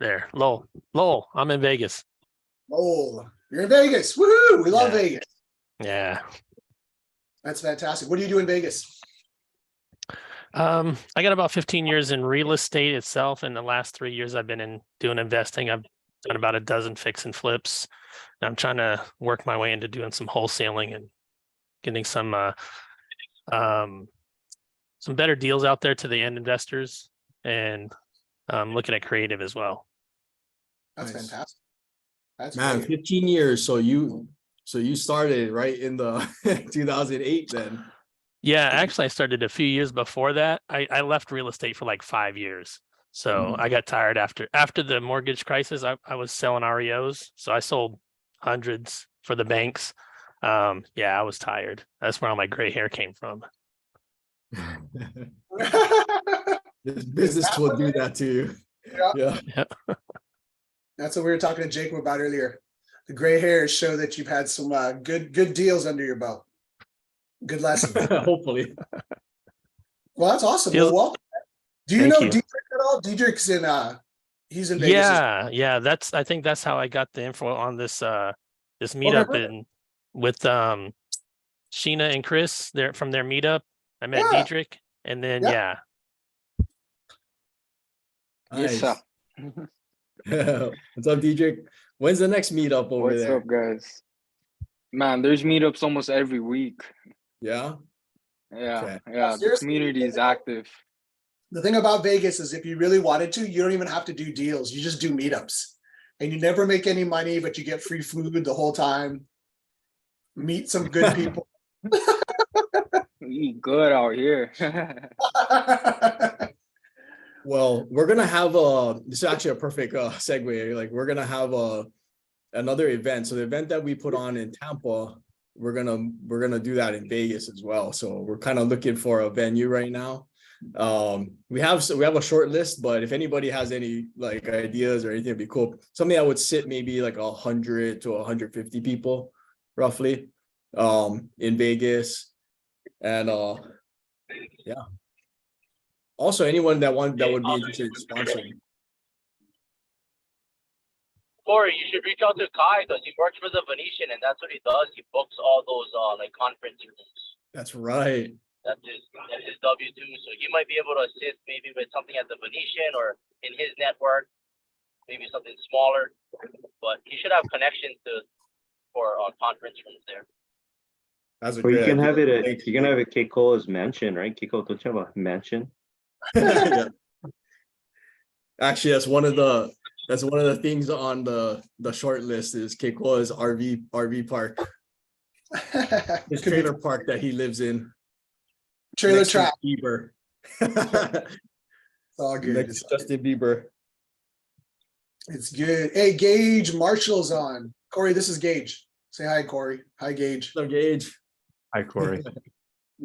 There, Lowell, I'm in Vegas. Oh, you're in Vegas. Woohoo! We love Yeah. Vegas. Yeah. That's fantastic. What do you do in Vegas? I got about 15 years in real estate itself. In the last 3 years, I've been in doing investing. I've done about a dozen fix and flips. And I'm trying to work my way into doing some wholesaling and getting some better deals out there to the end investors, and looking at creative as well. That's Nice. fantastic. That's Man, great. 15 years. So you started right in the 2008 then. Yeah, actually, I started a few years before that. I left real estate for like 5 years. So I got tired after the mortgage crisis. I was selling REOs. So I sold hundreds for the banks. Yeah, I was tired. That's where all my gray hair came from. This business will do that to you. Yeah. That's what we were talking to Jacob about earlier. The gray hairs show that you've had some good deals under your belt. Good lesson. Hopefully. Well, that's awesome. Feels- Well, do you Thank know you. Dietrich at all? Dietrich's in he's in Vegas. Yeah. I think that's how I got the info on this meetup perfect. with Sheena and Chris there from their meetup. I met Yeah. Dietrich, and then Yeah. Yes, sir. What's up, DJ? When's the next meetup over What's there? up, guys? Man, there's meetups almost every week. Yeah. Yeah, Okay. yeah. The Seriously, community is active. The thing about Vegas is if you really wanted to, you don't even have to do deals. You just do meetups. And you never make any money, but you get free food the whole time. Meet some good people. We eat good out here. Well, we're gonna have this is actually a perfect segue. Like we're gonna have another event. So the event that we put on in Tampa, we're gonna do that in Vegas as well. So we're kind of looking for a venue right now. We have a short list, but if anybody has any like ideas or anything, it'd be cool. Something that would sit maybe like 100 to 150 people roughly in Vegas. And yeah. Also, anyone that would be interested in sponsoring. Corey, you should reach out to Kai because he works for the Venetian, and that's what he does. He books all those like conference rooms. That's right. That's his W-2. So he might be able to assist maybe with something at the Venetian or in his network, maybe something smaller. But he should have connections for conference rooms there. That's a Well, you great can have idea. it at Keiko's mansion, right? Keiko Tochaba mansion. Yeah. Actually, that's one of the things on the short list is Keiko's RV park, his trailer park that he lives in. Trailer next to trap. Bieber. It's all good. Next to Justin Bieber. It's good. Hey, Gage Marshall's on. Corey, this is Gage. Say hi, Corey. Hi, Gage. So Gage. Hi, Corey.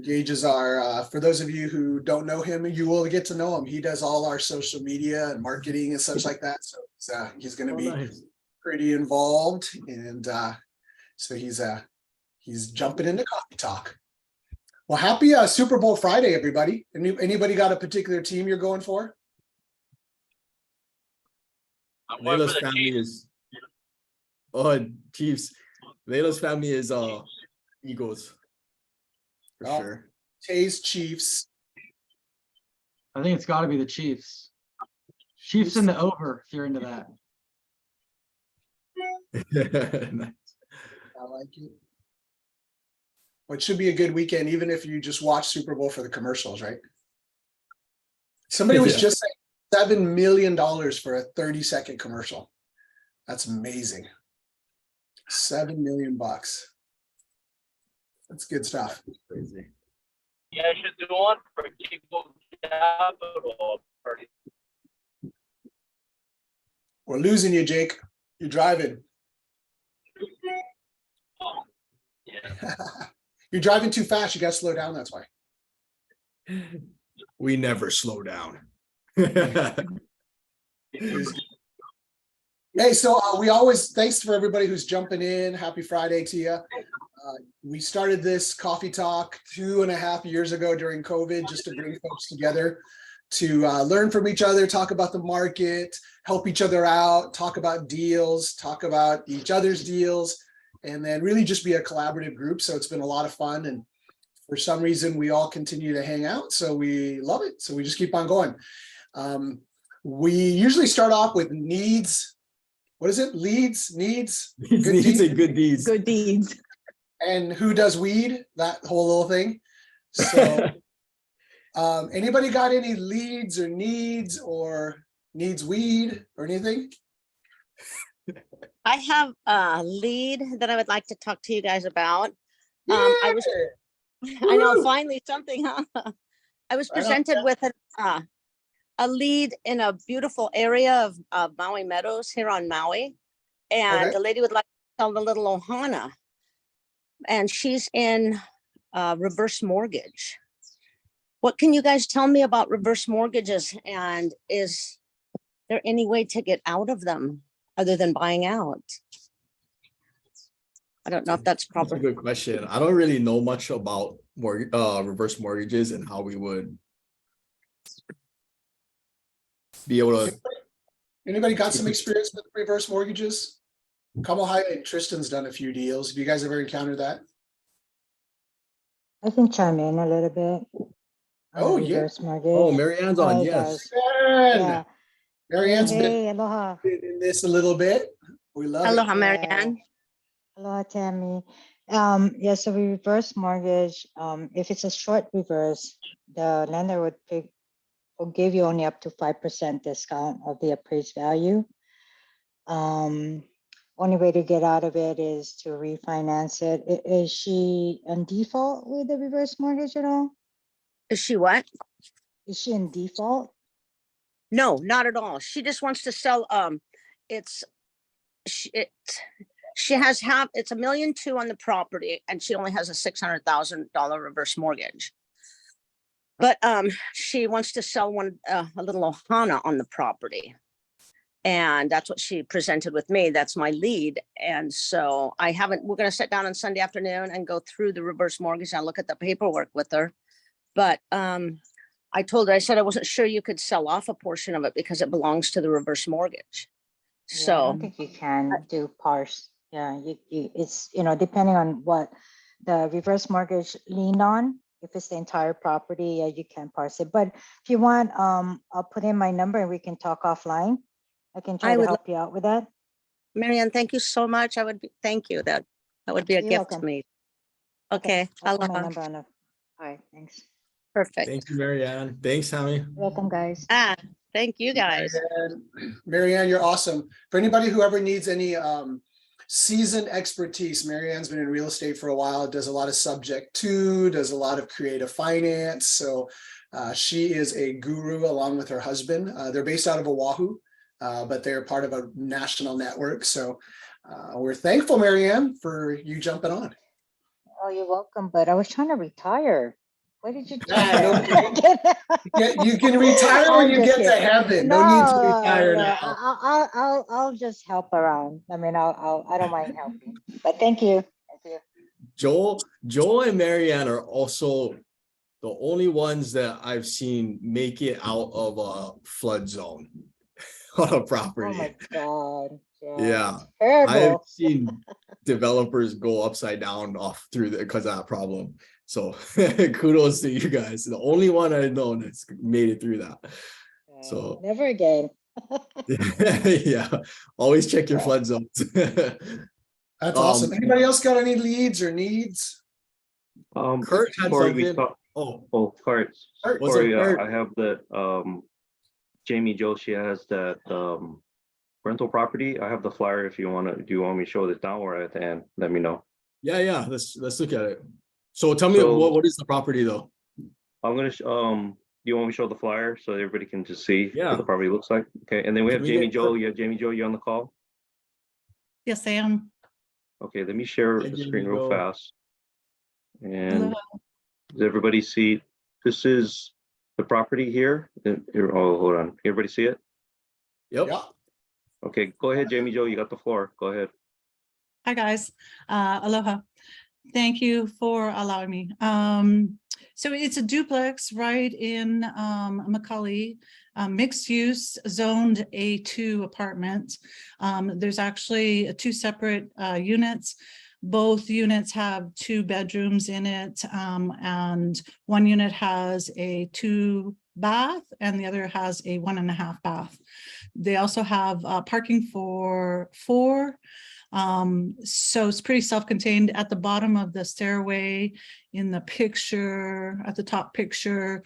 Gage is our, for those of you who don't know him, you will get to know him. He does all our social media and marketing and such like that. So he's going to be Nice. pretty involved. And so he's jumping into coffee talk. Well, happy Super Bowl Friday, everybody. Anybody got a particular team you're going for? I'm going Layla's for the family Chiefs. is Chiefs. Layla's family is Eagles. For Oh. sure. Tays Chiefs. I think it's got to be the Chiefs. Chiefs in the over, if you're into that. Nice. I like it. Well, it should be a good weekend, even if you just watch Super Bowl for the commercials, right? Somebody was Yeah. just saying $7 million for a 30-second commercial. That's amazing. 7 million bucks. That's good stuff. Crazy. Yeah, I should do one for Chico Capital. We're losing you, Jake. You're driving. Yeah. You're driving too fast. You got to slow down. That's why. We never slow down. Hey, so we always, thanks for everybody who's jumping in. Happy Friday to you. We started this coffee talk 2.5 years ago during COVID just to bring folks together. to learn from each other, talk about the market, help each other out, talk about deals, talk about each other's deals, and then really just be a collaborative group. So it's been a lot of fun. And for some reason, we all continue to hang out. So we love it. So we just keep on going. We usually start off with needs. What is it? Leads, needs, Needs deeds, and good deeds. Good deeds. and who does weed, that whole little thing. So anybody got any leads or needs weed or anything? I have a lead that I would like to talk to you guys about. I was, I know, Woo! finally something, huh? I was Right on. presented with a lead in a beautiful area of Maui Meadows here on Maui. And Okay. the lady would like to sell the little Ohana. And she's in reverse mortgage. What can you guys tell me about reverse mortgages? And is there any way to get out of them other than buying out? I don't know if that's That's a proper. good question. I don't really know much about reverse mortgages and how we would be able to. Anybody got some experience with reverse mortgages? Kamal and Tristan's done a few deals. Have you guys ever encountered that? I can chime in a little bit. on Oh, the yeah. reverse mortgage. Oh, Marianne's on, Hi, yes. guys. Man, Yeah. Marianne's been Hey, aloha. in this a little bit. We love Aloha, it. Marianne. Aloha, Tammy. Yeah, so we reverse mortgage. If it's a short reverse, the lender will give you only up to 5% discount of the appraised value. Only way to get out of it is to refinance it. Is she in default with the reverse mortgage at all? Is she what? Is she in default? No, not at all. She just wants to sell, it's, she has it's $1.2 million on the property and she only has a $600,000 reverse mortgage. But, she wants to sell a little Ohana on the property. And that's what she presented with me. That's my lead. And so we're gonna sit down on Sunday afternoon and go through the reverse mortgage and look at the paperwork with her. But, I told her, I said, I wasn't sure you could sell off a portion of it because it belongs to the reverse mortgage. Yeah, I So, don't think you can do parse. Yeah, it's, depending on what the reverse mortgage leaned on. If it's the entire property, yeah, you can parse it. But if you want, I'll put in my number and we can talk offline. I can try I to would help you out with that. Marianne, thank you so much. Thank you. That would be a You're gift to welcome. me. Okay, I'll put my aloha. number on the. All right, thanks. Perfect. Thank you, Marianne. Thanks, Tammy. Welcome, guys. Thank you guys. Marianne, you're awesome. For anybody who ever needs any seasoned expertise, Marianne's been in real estate for a while, does a lot of subject to, does a lot of creative finance. So she is a guru along with her husband. They're based out of Oahu, but they're part of a national network. So we're thankful, Marianne, for you jumping on. Oh, you're welcome. But I was trying to retire. What did you do? You can retire when you get to heaven. No need to retire now. I'll just help around. I mean, I don't mind helping. But thank you. Thank you. Joel and Marianne are also the only ones that I've seen make it out of a flood zone on a Oh property. my God. Yeah, Terrible. I have seen developers go upside down because of that problem. So kudos to you guys. The only one I know that's made it through that. So Never again. yeah, always check your flood zones. That's awesome. Anybody else got any leads or needs? Kurt had Corey, we something. talked. Oh, Kurt. Kurt, what's up, Corey, Kurt? I have that, Jamie Joe, she has that, rental property. I have the flyer if you do you want me to show this down or at the end? Let me know. Yeah. Let's look at it. So tell me So- what is the property though? I'm gonna, do you want me to show the flyer so everybody can just see Yeah. what the property looks like? Okay, and then we Can have we Jamie get Joe. Yeah, Jamie Joe, you on the call? Yes, I am. Okay, let me share Hi, the Jamie screen real Joe. fast. And Hello. does everybody see, this is the property here? Oh, hold on. Everybody see it? Yep. Yeah. Okay, go ahead, Jamie Joe, you got the floor. Go ahead. Hi, guys. Aloha. Thank you for allowing me. So it's a duplex right in McCully, mixed use zoned A2 apartment. There's actually two separate units. Both units have 2 bedrooms in it, and one unit has a 2 bath and the other has a 1.5 bath. They also have parking for 4. So it's pretty self-contained. At the bottom of the stairway in the picture, at the top picture,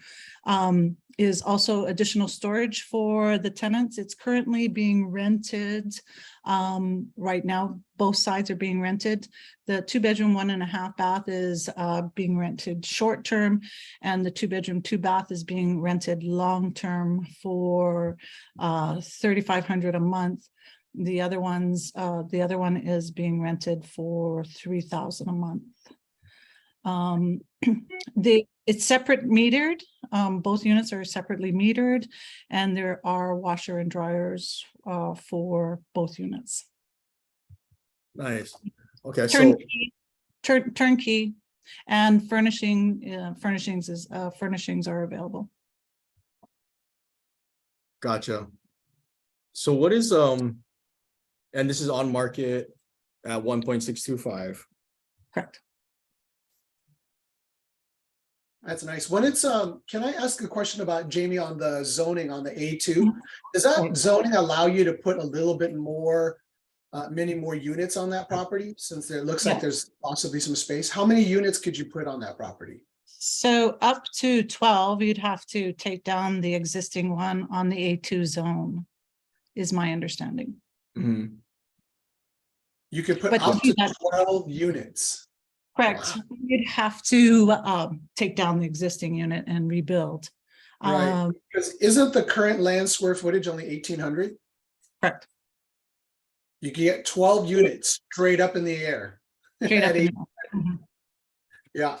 is also additional storage for the tenants. It's currently being rented. Right now, both sides are being rented. The 2-bedroom, 1.5 bath is being rented short-term, and the 2-bedroom, 2 bath is being rented long-term for $3,500 a month. The other one is being rented for $3,000 a month. It's separate metered. Both units are separately metered, and there are washer and dryers for both units. Nice. Okay, so Turnkey, turnkey, and furnishings are available. gotcha. So what is and this is on market at 1.625. Correct. That's nice. When it's, can I ask a question about Jamie on the zoning on the A2? Does that zoning allow you to put a little bit more, many more units on that property? Since there looks like Yeah. there's possibly some space. How many units could you put on that property? So up to 12, you'd have to take down the existing one on the A2 zone, is my understanding. Mhm. You could put But up you to do that- 12 units. Correct. You'd have to take down the existing unit and rebuild. Right. Because isn't the current land square footage only 1,800? Correct. You can get 12 units straight up in the air. Straight up At in eight- the- Mhm. Yeah,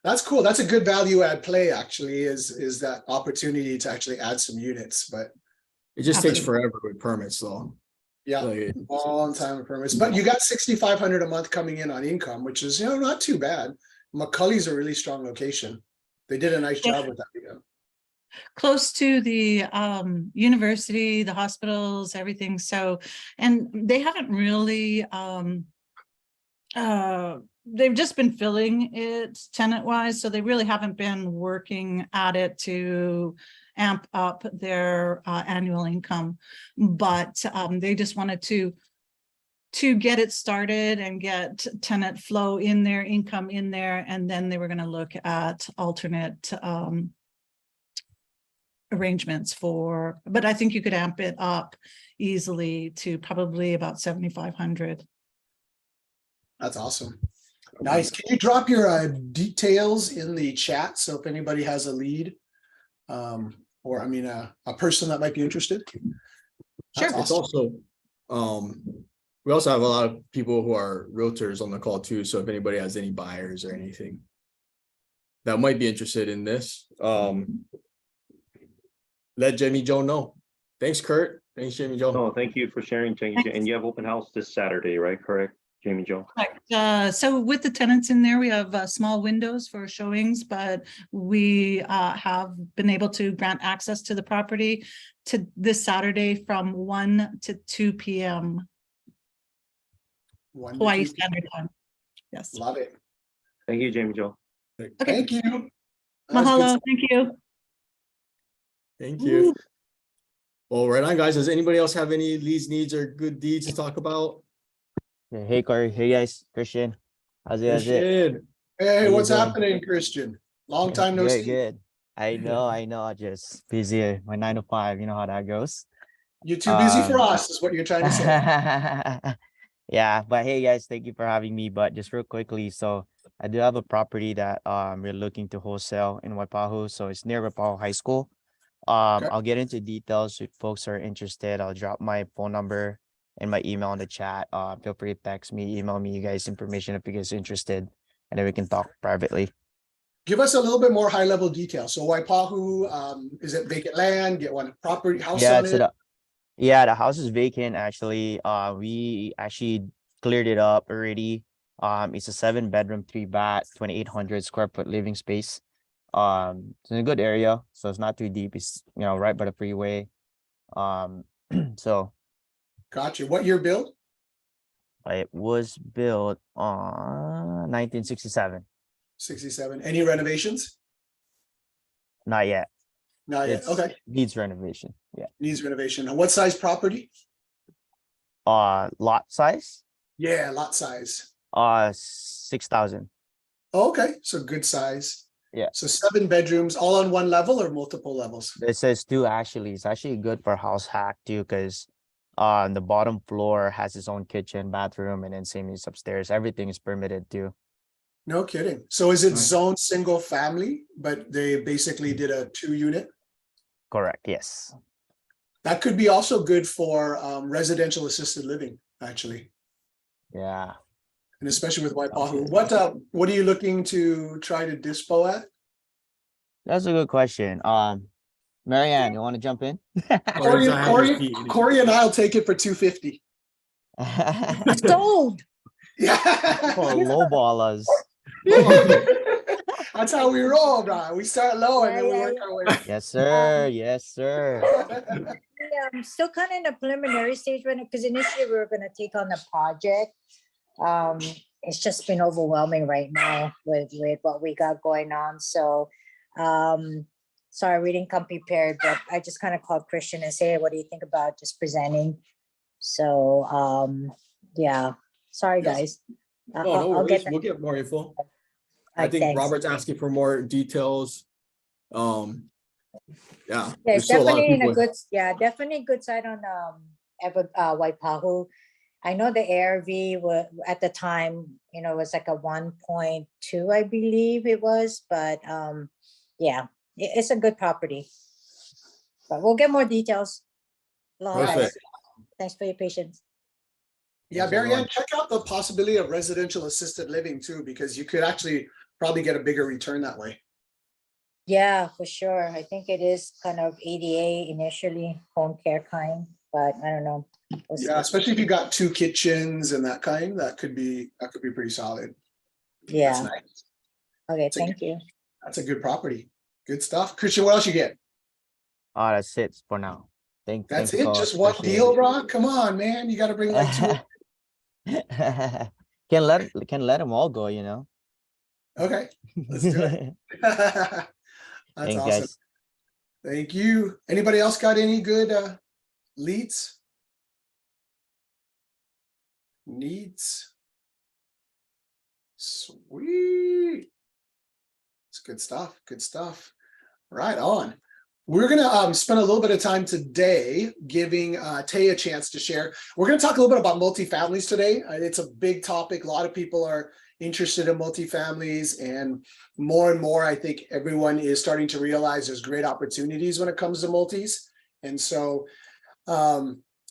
that's cool. That's a good value add play actually, is that opportunity to actually add some units, but It just takes Absolutely. forever with permits though. yeah, Like, long time of permits. But you got 6,500 a month coming in on income, which is, not too bad. McCully's a really strong location. They did a nice Yeah. job with that. Close to the university, the hospitals, everything. So, and they haven't really they've just been filling it tenant wise, so they really haven't been working at it to amp up their annual income. But they just wanted to get it started and get tenant flow in there, income in there, and then they were going to look at alternate arrangements for, but I think you could amp it up easily to probably about 7,500. That's awesome. Nice. Can you drop your details in the chat? So if anybody has a lead, or I mean, a person that might be interested. That's Sure. it's awesome. also, we also have a lot of people who are realtors on the call too. So if anybody has any buyers or anything that might be interested in this, let Jamie Joe know. Thanks, Kurt. Thanks, Jamie Joe. No, thank you for sharing, Jamie. And you have open house this Saturday, right? Correct, Jamie Joe? Correct. So with the tenants in there, we have small windows for showings, but we have been able to grant access to the property to this Saturday from 1 to 2 p.m. 1 to Hawaii 2. Standard Time. Yes. Love it. Thank you, Jamie Joe. Okay. Thank you. That was good Mahalo. stuff. Thank you. Thank you. Well, right on, guys. Does anybody else have any leads, needs, or good deeds to talk about? Hey Corey, hey guys, Christian. How's it? Christian. Hey, you what's doing? happening, Christian? Long time no Good, see. good. I know. Just busy. My 9 to 5. You know how that goes. You're too busy for Um, us, is what you're trying to say. Yeah, but hey guys, thank you for having me. But just real quickly, so I do have a property that we're looking to wholesale in Waipahu. So it's near Waipahu High School. Okay. I'll get into details if folks are interested. I'll drop my phone number and my email in the chat. Feel free to text me, email me you guys information if you guys are interested, and then we can talk privately. Give us a little bit more high level detail. So Waipahu, is it vacant land? Get one property house Yeah, on so it? the house is vacant actually. We actually cleared it up already. It's a 7-bedroom, 3 bath, 2,800 square foot living space. It's in a good area, so it's not too deep. It's, you know, right by the freeway. So Gotcha. What year build? it was built on 1967. 67. Any renovations? Not yet. Not yet. It's Okay. needs renovation. Yeah. Needs renovation. And what size property? Lot size? Yeah, lot size. 6,000. Oh, okay, so good size. Yeah. So 7 bedrooms, all on one level or multiple levels? It says two actually. It's actually good for house hack too, because the bottom floor has its own kitchen, bathroom, and then same is upstairs. Everything is permitted too. No kidding. So is it Nice. zoned single family, but they basically did a 2-unit? Correct. Yes. That could be also good for residential assisted living, actually, Yeah. and especially with Waipahu. Okay. What are you looking to try to dispo at? That's a good question. Marianne, you want to jump in? Corey, I have Corey, your feet. Corey and I'll take it for 250. Sold. Yeah. Oh, lowballers. That's how we roll, bro. We start low and then we Yeah, work yeah, our way. Yes, sir. Yes, sir. Yeah, I'm still kind of in the preliminary stage right now, because initially we were gonna take on the project. It's just been overwhelming right now with what we got going on, so, sorry, we didn't come prepared, but I just kind of called Christian and say, hey, what do you think about just presenting? So, yeah, sorry, Yes. guys. No, no I'll worries. get that. We'll get more info. I Alright, think thanks. Robert's asking for more details. Yeah. Yeah, there's it's still a lot of definitely in a people- good, yeah, definitely a good side on, Waipahu. I know the ARV were, at the time, you know, it was like a 1.2, I believe it was, but, yeah, it's a good property. But we'll get more details. Aloha, guys. Perfect. Thanks for your patience. Yeah, Thanks, everyone. Marianne, check out the possibility of residential assisted living too, because you could actually probably get a bigger return that way. Yeah, for sure. I think it is kind of ADA initially, home care kind, but I don't know. We'll see. Yeah, especially if you got 2 kitchens and that kind, that could be pretty solid. That's Yeah, nice. okay, It's a thank you. That's a good property. Good stuff. Christian, what else you get? That's it for now. Thank That's you, it? folks. Just one Appreciate deal, it. bro? Come on, man. You got to bring like 2. Can let them all go, you know. Okay, let's do it. That's Thanks, awesome. guys. Thank you. Anybody else got any good leads? Needs? Sweet. It's good stuff. Good stuff. Right on. We're gonna spend a little bit of time today giving Tay a chance to share. We're gonna talk a little bit about multifamilies today. It's a big topic. A lot of people are interested in multifamilies, and more, I think everyone is starting to realize there's great opportunities when it comes to multis. And so,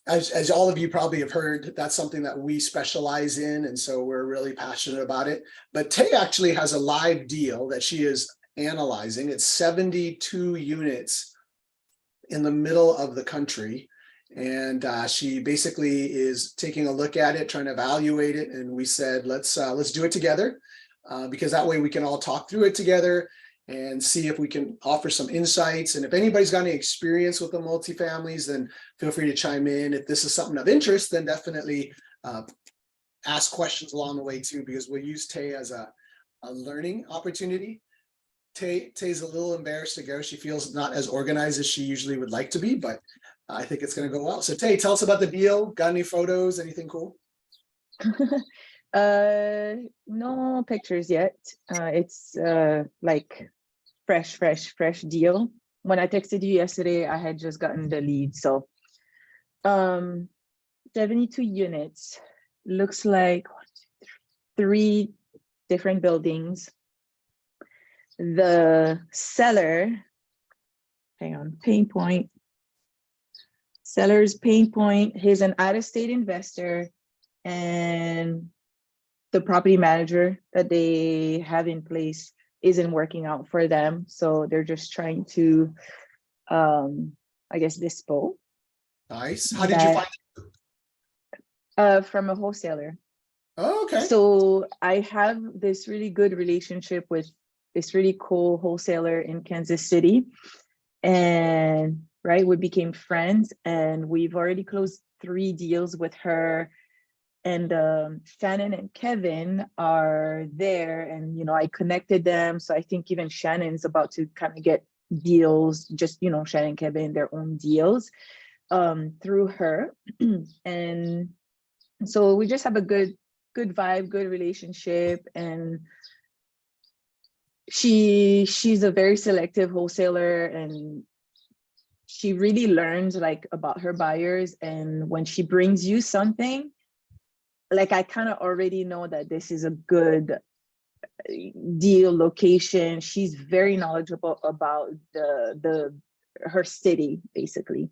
as all of you probably have heard, that's something that we specialize in, and so we're really passionate about it. But Tay actually has a live deal that she is analyzing. It's 72 units in the middle of the country, and she basically is taking a look at it, trying to evaluate it, and we said let's do it together, because that way we can all talk through it together and see if we can offer some insights. And if anybody's got any experience with the multifamilies, then feel free to chime in. If this is something of interest, then definitely ask questions along the way too, because we'll use Tay as a learning opportunity. Tay's a little embarrassed to go. She feels not as organized as she usually would like to be, but I think it's going to go well. So Tay, tell us about the deal. Got any photos? Anything cool? No pictures yet. It's like fresh deal. When I texted you yesterday, I had just gotten the lead. So 72 units. Looks like 3 different buildings. The seller, hang on, Pain Point. Seller's Pain Point, he's an out-of-state investor, and the property manager that they have in place isn't working out for them. So they're just trying to, I guess, dispo. Nice. How did you find it? From a wholesaler. Oh, okay. So I have this really good relationship with this really cool wholesaler in Kansas City. And right, we became friends, and we've already closed 3 deals with her. And Shannon and Kevin are there, and I connected them. So I think even Shannon's about to kind of get deals, just Shannon and Kevin, their own deals through her. And so we just have a good vibe, good relationship. And she's a very selective wholesaler, and she really learns like about her buyers. And when she brings you something, like I kind of already know that this is a good deal location. She's very knowledgeable about her city, basically.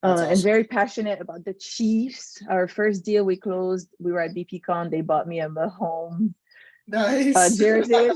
That's And awesome. very passionate about the Chiefs. Our first deal we closed, we were at BPCon. They bought me a Mahomes Nice. jersey.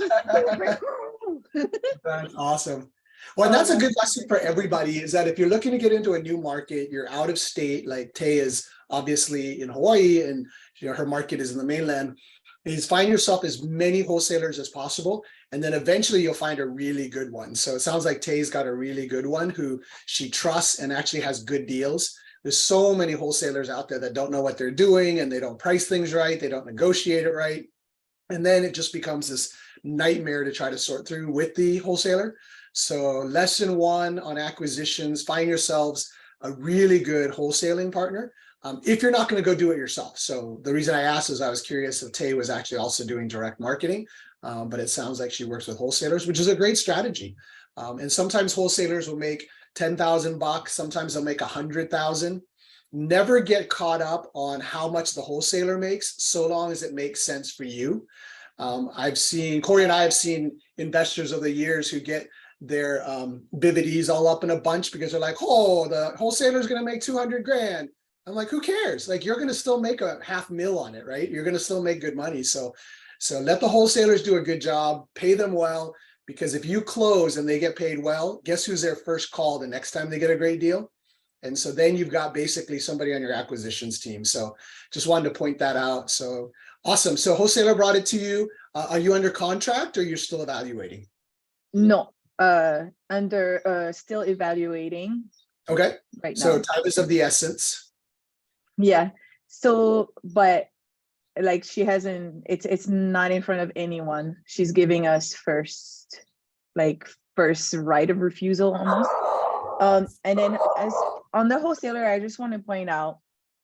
That's awesome. Well, and that's a good lesson for everybody, is that if you're looking to get into a new market, you're out of state, like Tay is obviously in Hawaii, and her market is in the mainland, is find yourself as many wholesalers as possible. And then eventually you'll find a really good one. So it sounds like Tay's got a really good one who she trusts and actually has good deals. There's so many wholesalers out there that don't know what they're doing, and they don't price things right. They don't negotiate it right. And then it just becomes this nightmare to try to sort through with the wholesaler. So lesson 1 on acquisitions, find yourselves a really good wholesaling partner. If you're not going to go do it yourself. So the reason I asked is I was curious if Tay was actually also doing direct marketing, but it sounds like she works with wholesalers, which is a great strategy. And sometimes wholesalers will make $10,000, sometimes they'll make 100,000. Never get caught up on how much the wholesaler makes, so long as it makes sense for you. I've seen, Corey and I have seen investors over the years who get their BVDs all up in a bunch because they're like, oh, the wholesaler is going to make 200 grand. I'm like, who cares? Like, you're going to still make a $500,000 on it, right? You're going to still make good money. So let the wholesalers do a good job, pay them well, because if you close and they get paid well, guess who's their first call the next time they get a great deal? And so then you've got basically somebody on your acquisitions team. So just wanted to point that out. So awesome. So wholesaler brought it to you. Are you under contract, or you're still evaluating? No, still evaluating Okay. right now. So time is of the essence. Yeah. So, but like she hasn't, it's not in front of anyone. She's giving us first right of refusal almost. And then as on the wholesaler, I just want to point out,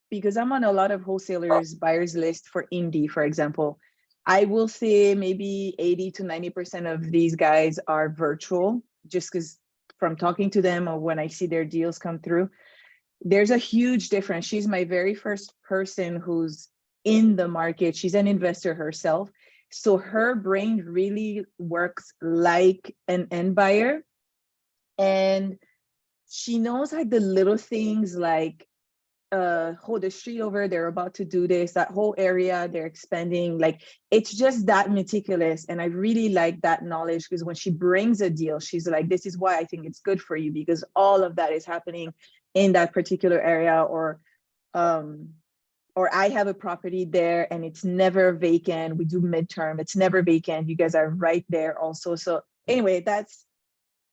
because I'm on a lot of wholesalers buyers list for Indy, for example, I will say maybe 80 to 90% of these guys are virtual, just because from talking to them or when I see their deals come through, there's a huge difference. She's my very first person who's in the market. She's an investor herself. So her brain really works like an end buyer. And she knows like the little things like, hold the street over, they're about to do this, that whole area, they're expanding. Like, it's just that meticulous. And I really like that knowledge, because when she brings a deal, she's like, this is why I think it's good for you, because all of that is happening in that particular area, or I have a property there and it's never vacant. We do midterm, it's never vacant. You guys are right there also. So anyway, that's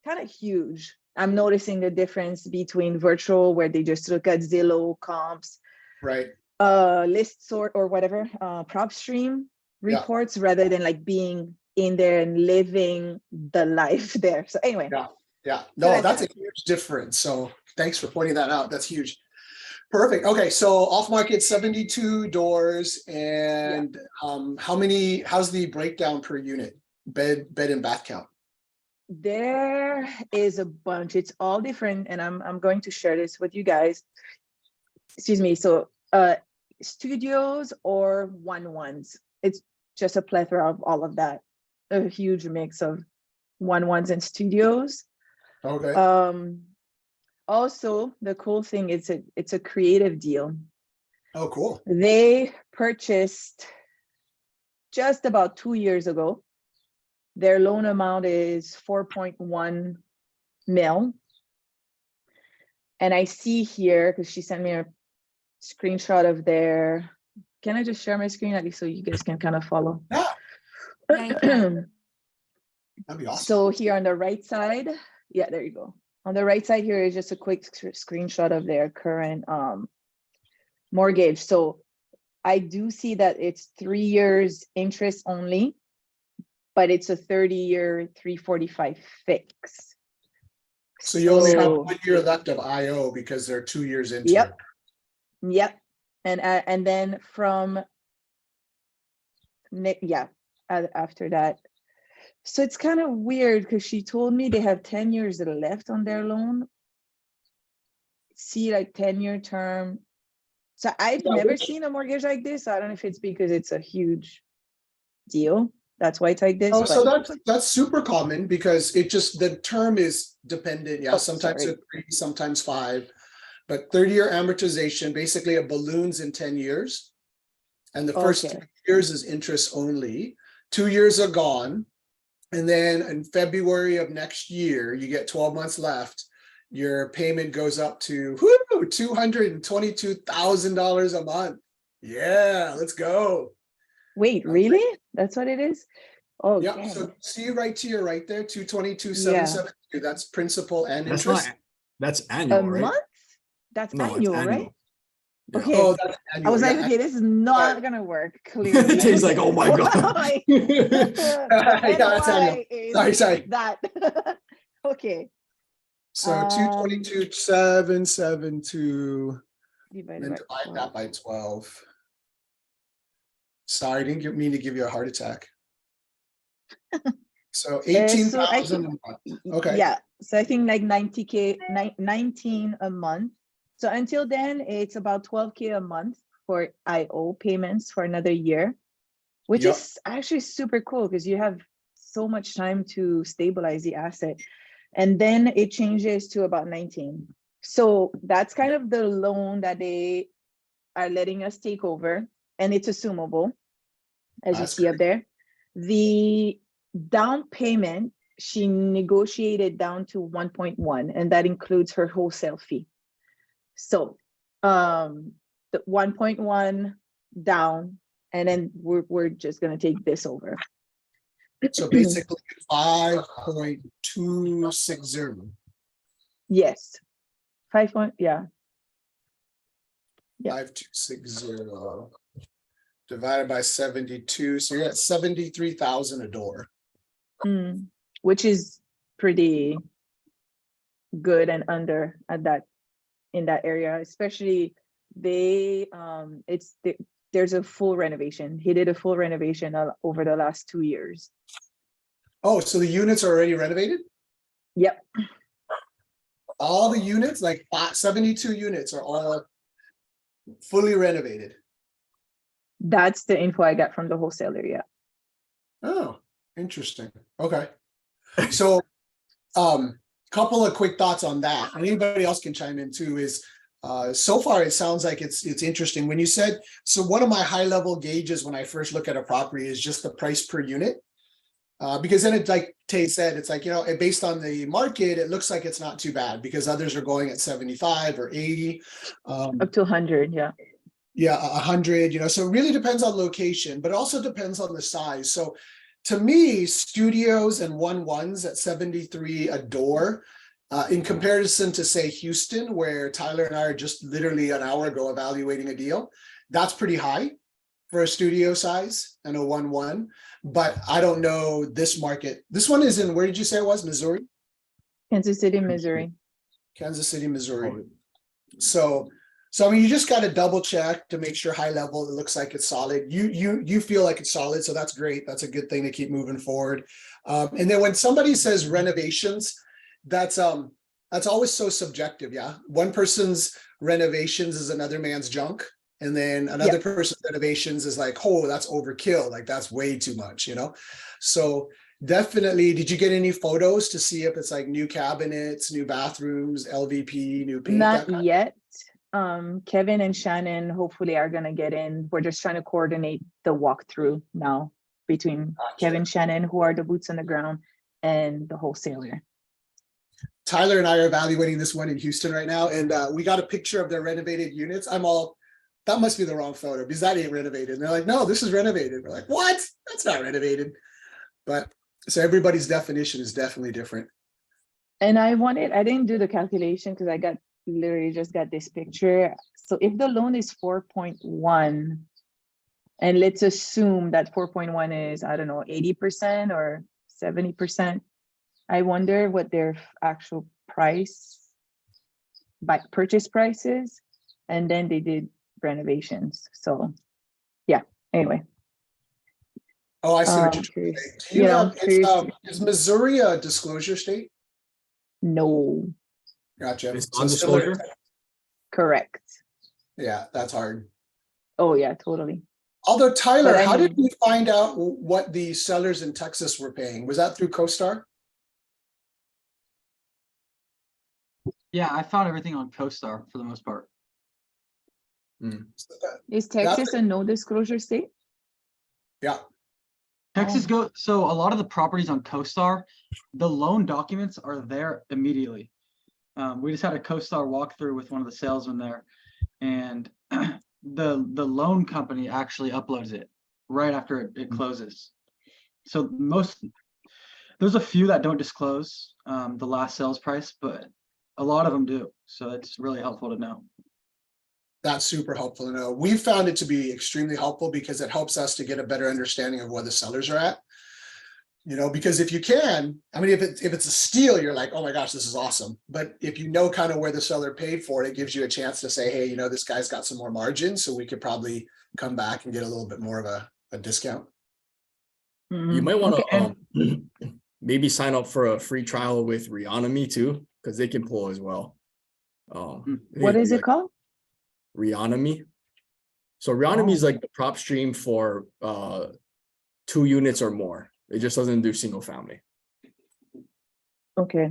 kind of huge. I'm noticing the difference between virtual, where they just look at Zillow comps, right? List sort or whatever, PropStream reports, rather than like being in there and living the life there. So anyway. Yeah. No, that's a huge difference. So thanks for pointing that out. That's huge. Perfect. Okay. So off market 72 doors, and how's the breakdown per unit, bed and bath count? There is a bunch. It's all different, and I'm going to share this with you guys. Excuse me. So studios or 1-1s. It's just a plethora of all of that. A huge mix of 1-1s and studios. Okay. Also, the cool thing is it's a creative deal. Oh, cool. They purchased just about 2 years ago. Their loan amount is 4.1 mil. And I see here, because she sent me a screenshot of their, can I just share my screen at least so you guys can kind of follow? Yeah. That'd be awesome. So here on the right side, yeah, there you go. On the right side here is just a quick screenshot of their current mortgage. So I do see that it's 3 years interest only, but it's a 30-year 345 fix. So you only have So- 1 year left of IO because they're 2 years into it. Yep. Yep. And then from after that. So it's kind of weird because she told me they have 10 years left on their loan. See, like 10-year term. So I've never seen a mortgage like this. I don't know if it's because it's a huge deal. That's why it's like this. Oh, so but- that's super common because it just, the term is dependent. Yeah, Oh, sometimes sorry. it's 3, sometimes 5. But 30-year amortization, basically it balloons in 10 years. And the first Okay. 3 years is interest only. 2 years are gone. And then in February of next year, you get 12 months left. Your payment goes up to $222,000 a month. Yeah, let's go. Wait, really? That's what it is? Oh, Yep. dang. So see right to your right there, 222,772. That's principal and That's interest. not, that's A annual, right? month? That's No, it's annual, right? annual. Yeah. Okay. Oh, that's I annual. was like, yeah. okay, this is not gonna work, clearly. Jay's like, oh my God. Like, Yeah, that's annual. NY is Sorry. That. Okay. So Um, 222,772, divided then by divide 12. that by 12. Sorry, I didn't mean to give you a heart attack. So So I 18,000 a think- month. Okay. Yeah, so I think like 90K, 19 a month. So until then, it's about 12K a month for IO payments for another year, which Yep. is actually super cool because you have so much time to stabilize the asset. And then it changes to about 19. So that's kind of the loan that they are letting us take over, and it's assumable, as you That's see up there. The down payment, she negotiated down to 1.1, and that includes her wholesale fee. So the 1.1 down, and then we're just gonna take this over. So basically 5.260. Yes. 5 yeah. Yeah. 5260 divided by 72. So you're at 73,000 a door. Which is pretty good and under at that, in that area, especially they there's a full renovation. He did a full renovation over the last 2 years. Oh, so the units are already renovated? Yep. All the units, like 72 units are all fully renovated. That's the info I got from the wholesaler. Yeah. Oh, interesting. Okay. So, couple of quick thoughts on that. Anybody else can chime in too is, so far it sounds like it's interesting. When you said, so one of my high level gauges when I first look at a property is just the price per unit. Because then it's like Tay said, it's like, based on the market, it looks like it's not too bad because others are going at 75 or 80. Up to 100. Yeah. Yeah, 100, so it really depends on location, but it also depends on the size. So to me, studios and 1-1s at 73 a door, in comparison to say Houston, where Tyler and I are just literally an hour ago evaluating a deal, that's pretty high for a studio size and a 1-1. But I don't know this market. This one is in, where did you say it was? Missouri? Kansas City, Missouri. Kansas City, Missouri. So I mean, you just got to double check to make sure high level, it looks like it's solid. You feel like it's solid. So that's great. That's a good thing to keep moving forward. And then when somebody says renovations, that's always so subjective. Yeah. One person's renovations is another man's junk. And then another person's renovations is like, oh, that's overkill. Like that's way too much, So definitely, did you get any photos to see if it's like new cabinets, new bathrooms, LVP, new paint? Not yet. Kevin and Shannon hopefully are gonna get in. We're just trying to coordinate the walkthrough now between Kevin, Shannon, who are the boots on the ground, and the wholesaler. Tyler and I are evaluating this one in Houston right now, and we got a picture of their renovated units. That must be the wrong photo because that ain't renovated. And they're like, no, this is renovated. We're like, what? That's not renovated. But So everybody's definition is definitely different. And I didn't do the calculation because I literally just got this picture. So if the loan is 4.1, and let's assume that 4.1 is, I don't know, 80% or 70%, I wonder what their actual price, purchase price is. And then they did renovations. So yeah, anyway. Oh, I see what you're trying Curious. to say. Do you Yeah, I'm have, curious. is Missouri a disclosure state? No, Gotcha. It's So non-disclosure? correct. Yeah, that's hard. Oh yeah, totally. Although Tyler, But I how did mean- you find out what the sellers in Texas were paying? Was that through CoStar? Yeah, I found everything on CoStar for the most part. Is Texas a no disclosure state? Yeah. Texas so a lot of the properties on CoStar, the loan documents are there immediately. We just had a CoStar walkthrough with one of the salesmen there, and the loan company actually uploads it right after it closes. So there's a few that don't disclose the last sales price, but a lot of them do. So it's really helpful to know. That's super helpful to know. We found it to be extremely helpful because it helps us to get a better understanding of where the sellers are at. You know, because if you can, I mean, if it's a steal, you're like, oh my gosh, this is awesome. But if you know kind of where the seller paid for it, it gives you a chance to say, hey, you know, this guy's got some more margin, so we could probably come back and get a little bit more of a discount. You might want to maybe sign up for a free trial with Reonomy too, because they can pull as well. What is it called? Reonomy. So Reonomy is like the prop stream for 2 units or more. It just doesn't do single family. Okay.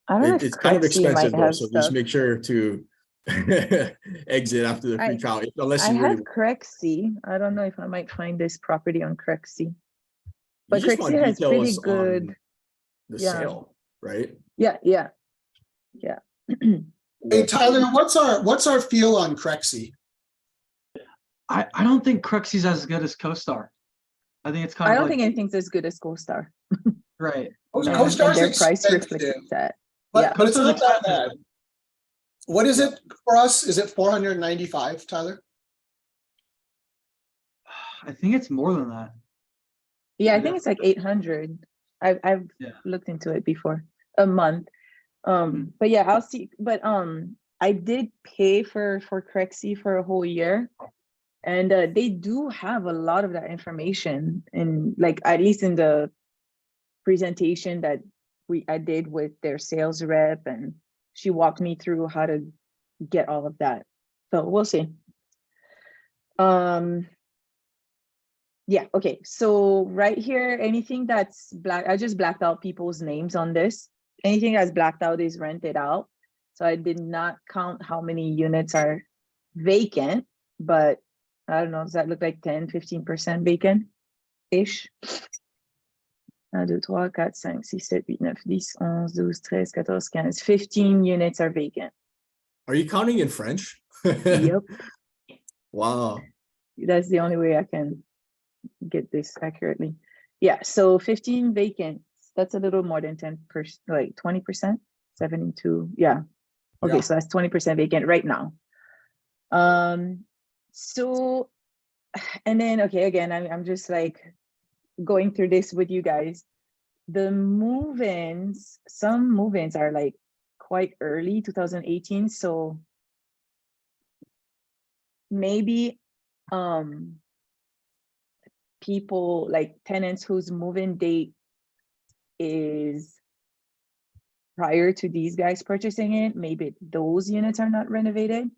I don't know if It's kind of Crexy might expensive though, have so just stuff. make sure to exit after the free trial, unless I you really have Crexy. I don't know if I might find this property on Crexy. But you just want Crexy has pretty details good. on the Yeah. sale, right? Yeah. Hey Tyler, what's our feel on Crexy? I don't think Crexy's as good as CoStar. I think it's kind I of don't like, think anything's as good as CoStar. right. And CoStar's their price expensive, reflects that. but, Yeah. but it's not that expensive. bad. What is it for us? Is it 495, Tyler? I think it's more than that. Yeah, I think it's like 800. I've Yeah. looked into it before, a month. But yeah, I'll see. But I did pay for Crexy for a whole year, and they do have a lot of that information, and like at least in the presentation that I did with their sales rep, and she walked me through how to get all of that. So we'll see. Yeah, okay. So right here, anything that's black, I just blacked out people's names on this. Anything that's blacked out is rented out. So I did not count how many units are vacant, but I don't know, does that look like 10, 15% vacant-ish? 1, 2, 3, 4, 5, 6, 7, 8, 9, 10, 11, 12, 13, 14, 15. 15 units are vacant. Are you counting in French? Yep, Wow. that's the only way I can get this accurately. Yeah, so 15 vacant. That's a little more than 10%, like 20%, 72. Yeah. Okay, Yeah. so that's 20% vacant right now. So, and then, okay, again, I'm just like going through this with you guys. The move-ins, some move-ins are like quite early, 2018. So maybe people like tenants whose move-in date is prior to these guys purchasing it, maybe those units are not renovated.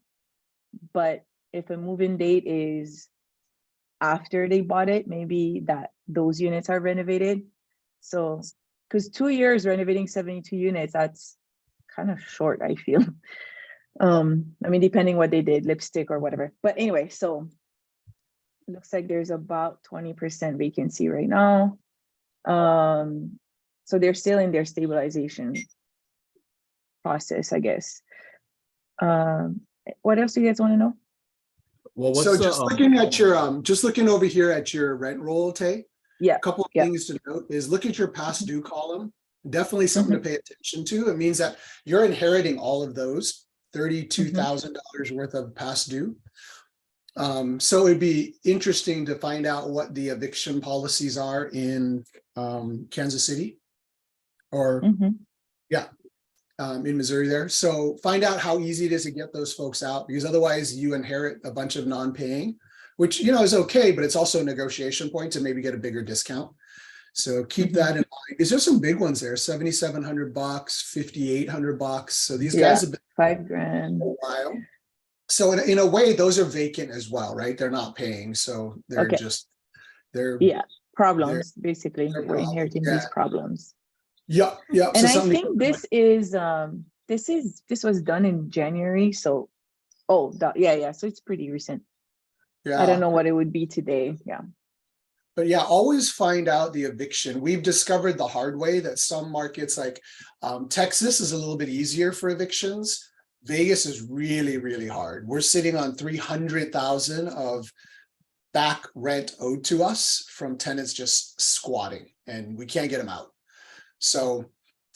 But if a move-in date is after they bought it, maybe those units are renovated. So, because 2 years renovating 72 units, that's kind of short, I feel. I mean, depending what they did, lipstick or whatever. But anyway, so it looks like there's about 20% vacancy right now. So they're still in their stabilization process, I guess. What else do you guys want to know? Well, So just looking at your just looking over here at your rent roll, Tay, Yeah, Couple of yeah. things to note is look at your past due column. Definitely something to pay attention to. It means that you're inheriting all of those $32,000 worth of past due. So it'd be interesting to find out what the eviction policies are in Kansas City or Mhm. in Missouri there. So find out how easy it is to get those folks out, because otherwise you inherit a bunch of non-paying, which, you know, is okay, but it's also a negotiation point to maybe get a bigger discount. So keep that in mind. Is there some big ones there? $7,700, $5,800. So these Yeah. guys have been $5,000. a while. So in a way, those are vacant as well, right? They're not paying. So they're Okay. just, they're, Yeah, problems, basically. they're We're problems, inheriting yeah. these problems. yeah. And So I something to think keep in mind. this was done in January, so yeah, so it's pretty recent. I Yeah. don't know what it would be today. Yeah. But yeah, always find out the eviction. We've discovered the hard way that some markets like Texas is a little bit easier for evictions. Vegas is really, really hard. We're sitting on 300,000 of back rent owed to us from tenants just squatting, and we can't get them out. So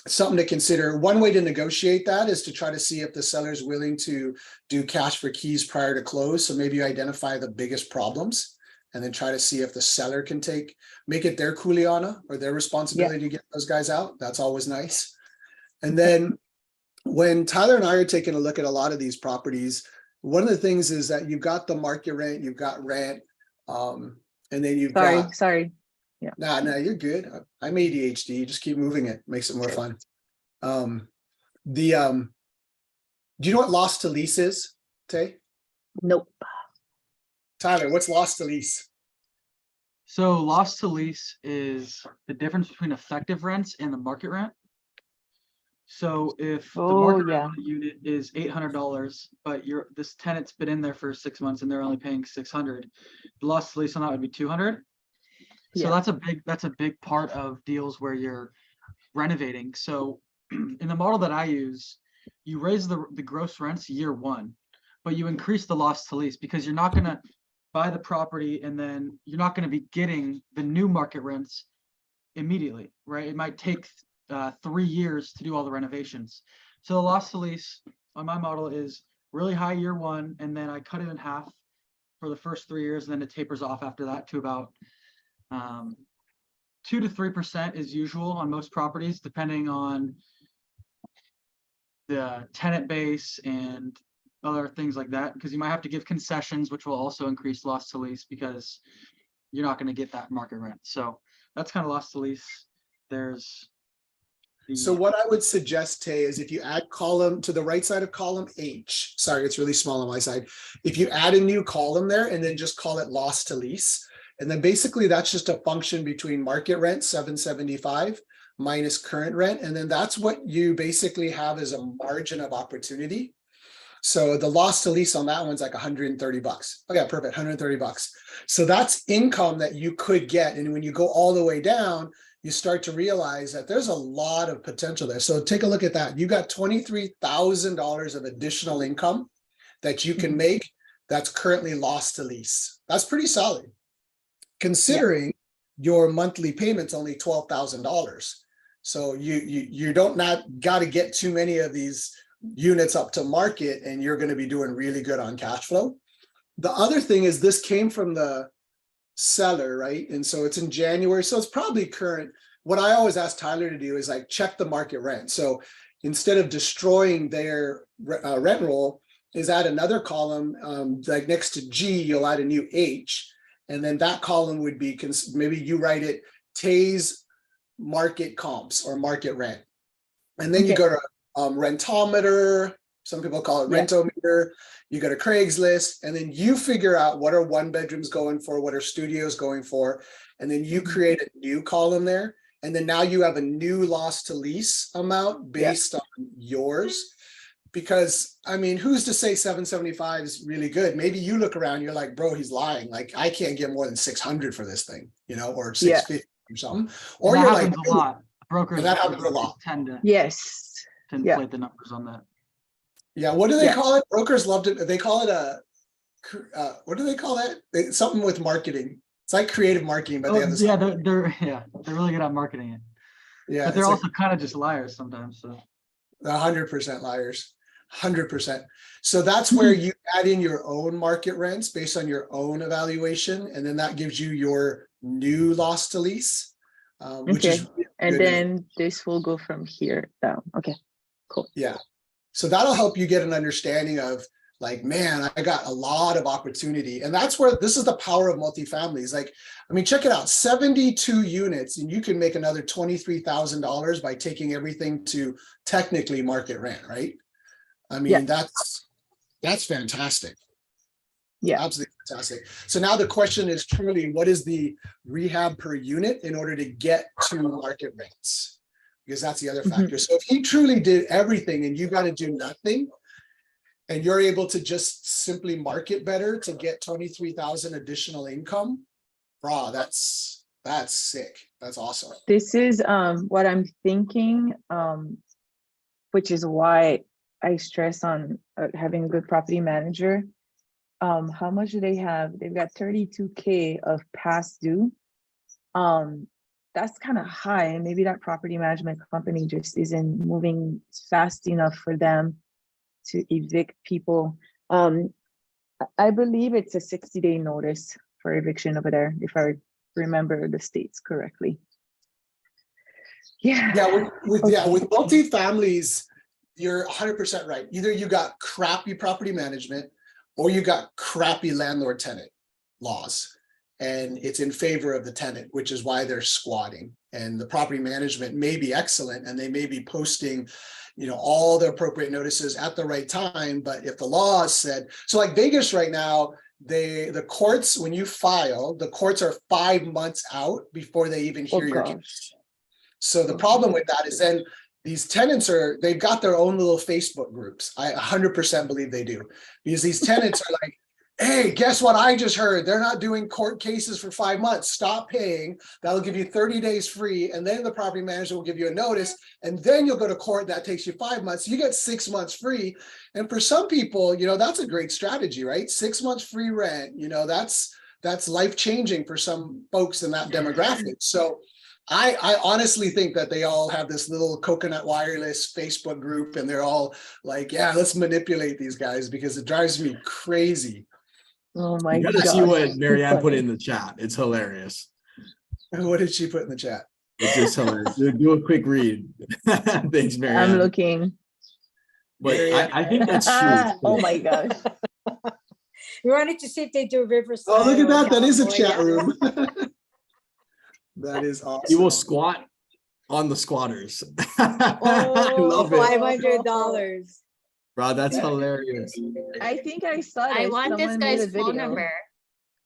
something to consider. One way to negotiate that is to try to see if the seller is willing to do cash for keys prior to close. So maybe you identify the biggest problems and then try to see if the seller can make it their kuleana or their responsibility to get those guys out. That's always nice. And then when Tyler and I are taking a look at a lot of these properties, one of the things is that you've got the market rent, you've got rent, and then you've got, Sorry. Yeah. nah, you're good. I'm ADHD, just keep moving it, makes it more fun. Do you know what loss to lease is, Tay? Nope. Tyler, what's loss to lease? So loss to lease is the difference between effective rents and the market rent. So if the market rent on a unit is $800, but this tenant's been in there for 6 months and they're only paying $600, the loss to lease on that would be $200. So that's a big part of deals where you're renovating. So in the model that I use, you raise the gross rents year one, but you increase the loss to lease because you're not going to buy the property and then you're not going to be getting the new market rents immediately, right? It might take 3 years to do all the renovations. So the loss to lease on my model is really high year one, and then I cut it in half for the first 3 years, and then it tapers off after that to about 2 to 3% is usual on most properties, depending on the tenant base and other things like that, because you might have to give concessions, which will also increase loss to lease because you're not going to get that market rent. So that's kind of loss to lease. There's So what I would suggest, Tay, is if you add column to the right side of column H, sorry, it's really small on my side. If you add a new column there and then just call it loss to lease, and then basically that's just a function between market rent, 775, minus current rent. And then that's what you basically have as a margin of opportunity. So the loss to lease on that one's like $130. Okay, perfect, $130. So that's income that you could get. And when you go all the way down, you start to realize that there's a lot of potential there. So take a look at that. You got $23,000 of additional income that you can make that's currently loss to lease. That's pretty solid, considering your monthly payment's only $12,000. So you don't not got to get too many of these units up to market, and you're going to be doing really good on cash flow. The other thing is this came from the seller, right? And so it's in January, so it's probably current. What I always ask Tyler to do is like check the market rent. So instead of destroying their rent roll, is add another column, like next to G, you'll add a new H, and then that column would be, maybe you write it Tay's market comps or market rent. And then you go to Rentometer, some people call it Rentometer, you go to Craigslist, and then you figure out what are one bedrooms going for, what are studios going for, and then you create a new column there. And then now you have a new loss to lease amount based on yours. Because I mean, who's to say 775 is really good? Maybe you look around, you're like, bro, he's lying. Like, I can't get more than 600 for this thing, you know, or 650 or something. Or you're like, a lot. Brokers that happens a lot. Tend to to inflate the numbers on that. Yeah, what do they call it? Brokers love it. They call it a what do they call that? Something with marketing. It's like creative marketing, but they Oh, have this. yeah, they're really good at marketing it. Yeah, But they're it's like also kind of just liars sometimes, so. 100% liars, 100%. So that's where you add in your own market rents based on your own evaluation, and then that gives you your new loss to lease, which is Okay. really And good. then this will go from here down. Okay, cool. Yeah. So that'll help you get an understanding of like, man, I got a lot of opportunity. And that's where this is the power of multifamilies. Like, I mean, check it out, 72 units, and you can make another $23,000 by taking everything to technically market rent, right? I mean, Yeah. that's fantastic. Yeah. Absolutely fantastic. So now the question is truly, what is the rehab per unit in order to get to market rents? Because that's the other factor. So if he truly did everything and you got to do nothing, and you're able to just simply market better to get 23,000 additional income, bro, that's sick. That's awesome. This is what I'm thinking, which is why I stress on having a good property manager. How much do they have? They've got 32K of past due. That's kind of high, and maybe that property management company just isn't moving fast enough for them to evict people. I believe it's a 60-day notice for eviction over there, if I remember the states correctly. Yeah. With multifamilies, you're 100% right. Either you got crappy property management or you got crappy landlord tenant laws, and it's in favor of the tenant, which is why they're squatting. And the property management may be excellent and they may be posting, you know, all the appropriate notices at the right time. But if the law said, so like Vegas right now, the courts, when you file, the courts are 5 months out before they even hear your case. So the problem with that is then these tenants they've got their own little Facebook groups. I 100% believe they do, because these tenants are like, hey, guess what I just heard? They're not doing court cases for 5 months. Stop paying. That'll give you 30 days free. And then the property manager will give you a notice. And then you'll go to court. That takes you 5 months. You get 6 months free. And for some people, you know, that's a great strategy, right? 6 months free rent, you know, that's life-changing for some folks in that demographic. So I honestly think that they all have this little Coconut Wireless Facebook group, and they're all like, yeah, let's manipulate these guys, because it drives me crazy. Oh my You god. gotta see what Marianne put in the chat. It's hilarious. What did she put in the chat? It's just hilarious. Do a quick read. Thanks, Marianne. I'm looking. But I think that's true. Oh my gosh. We wanted to see if they do Riverside. Oh, look at or that. That is a California. chat room. That is awesome. You will squat on the squatters. I Oh, love it. $500. Bro, that's hilarious. I think I saw I this. want this Someone made a guy's phone video. number.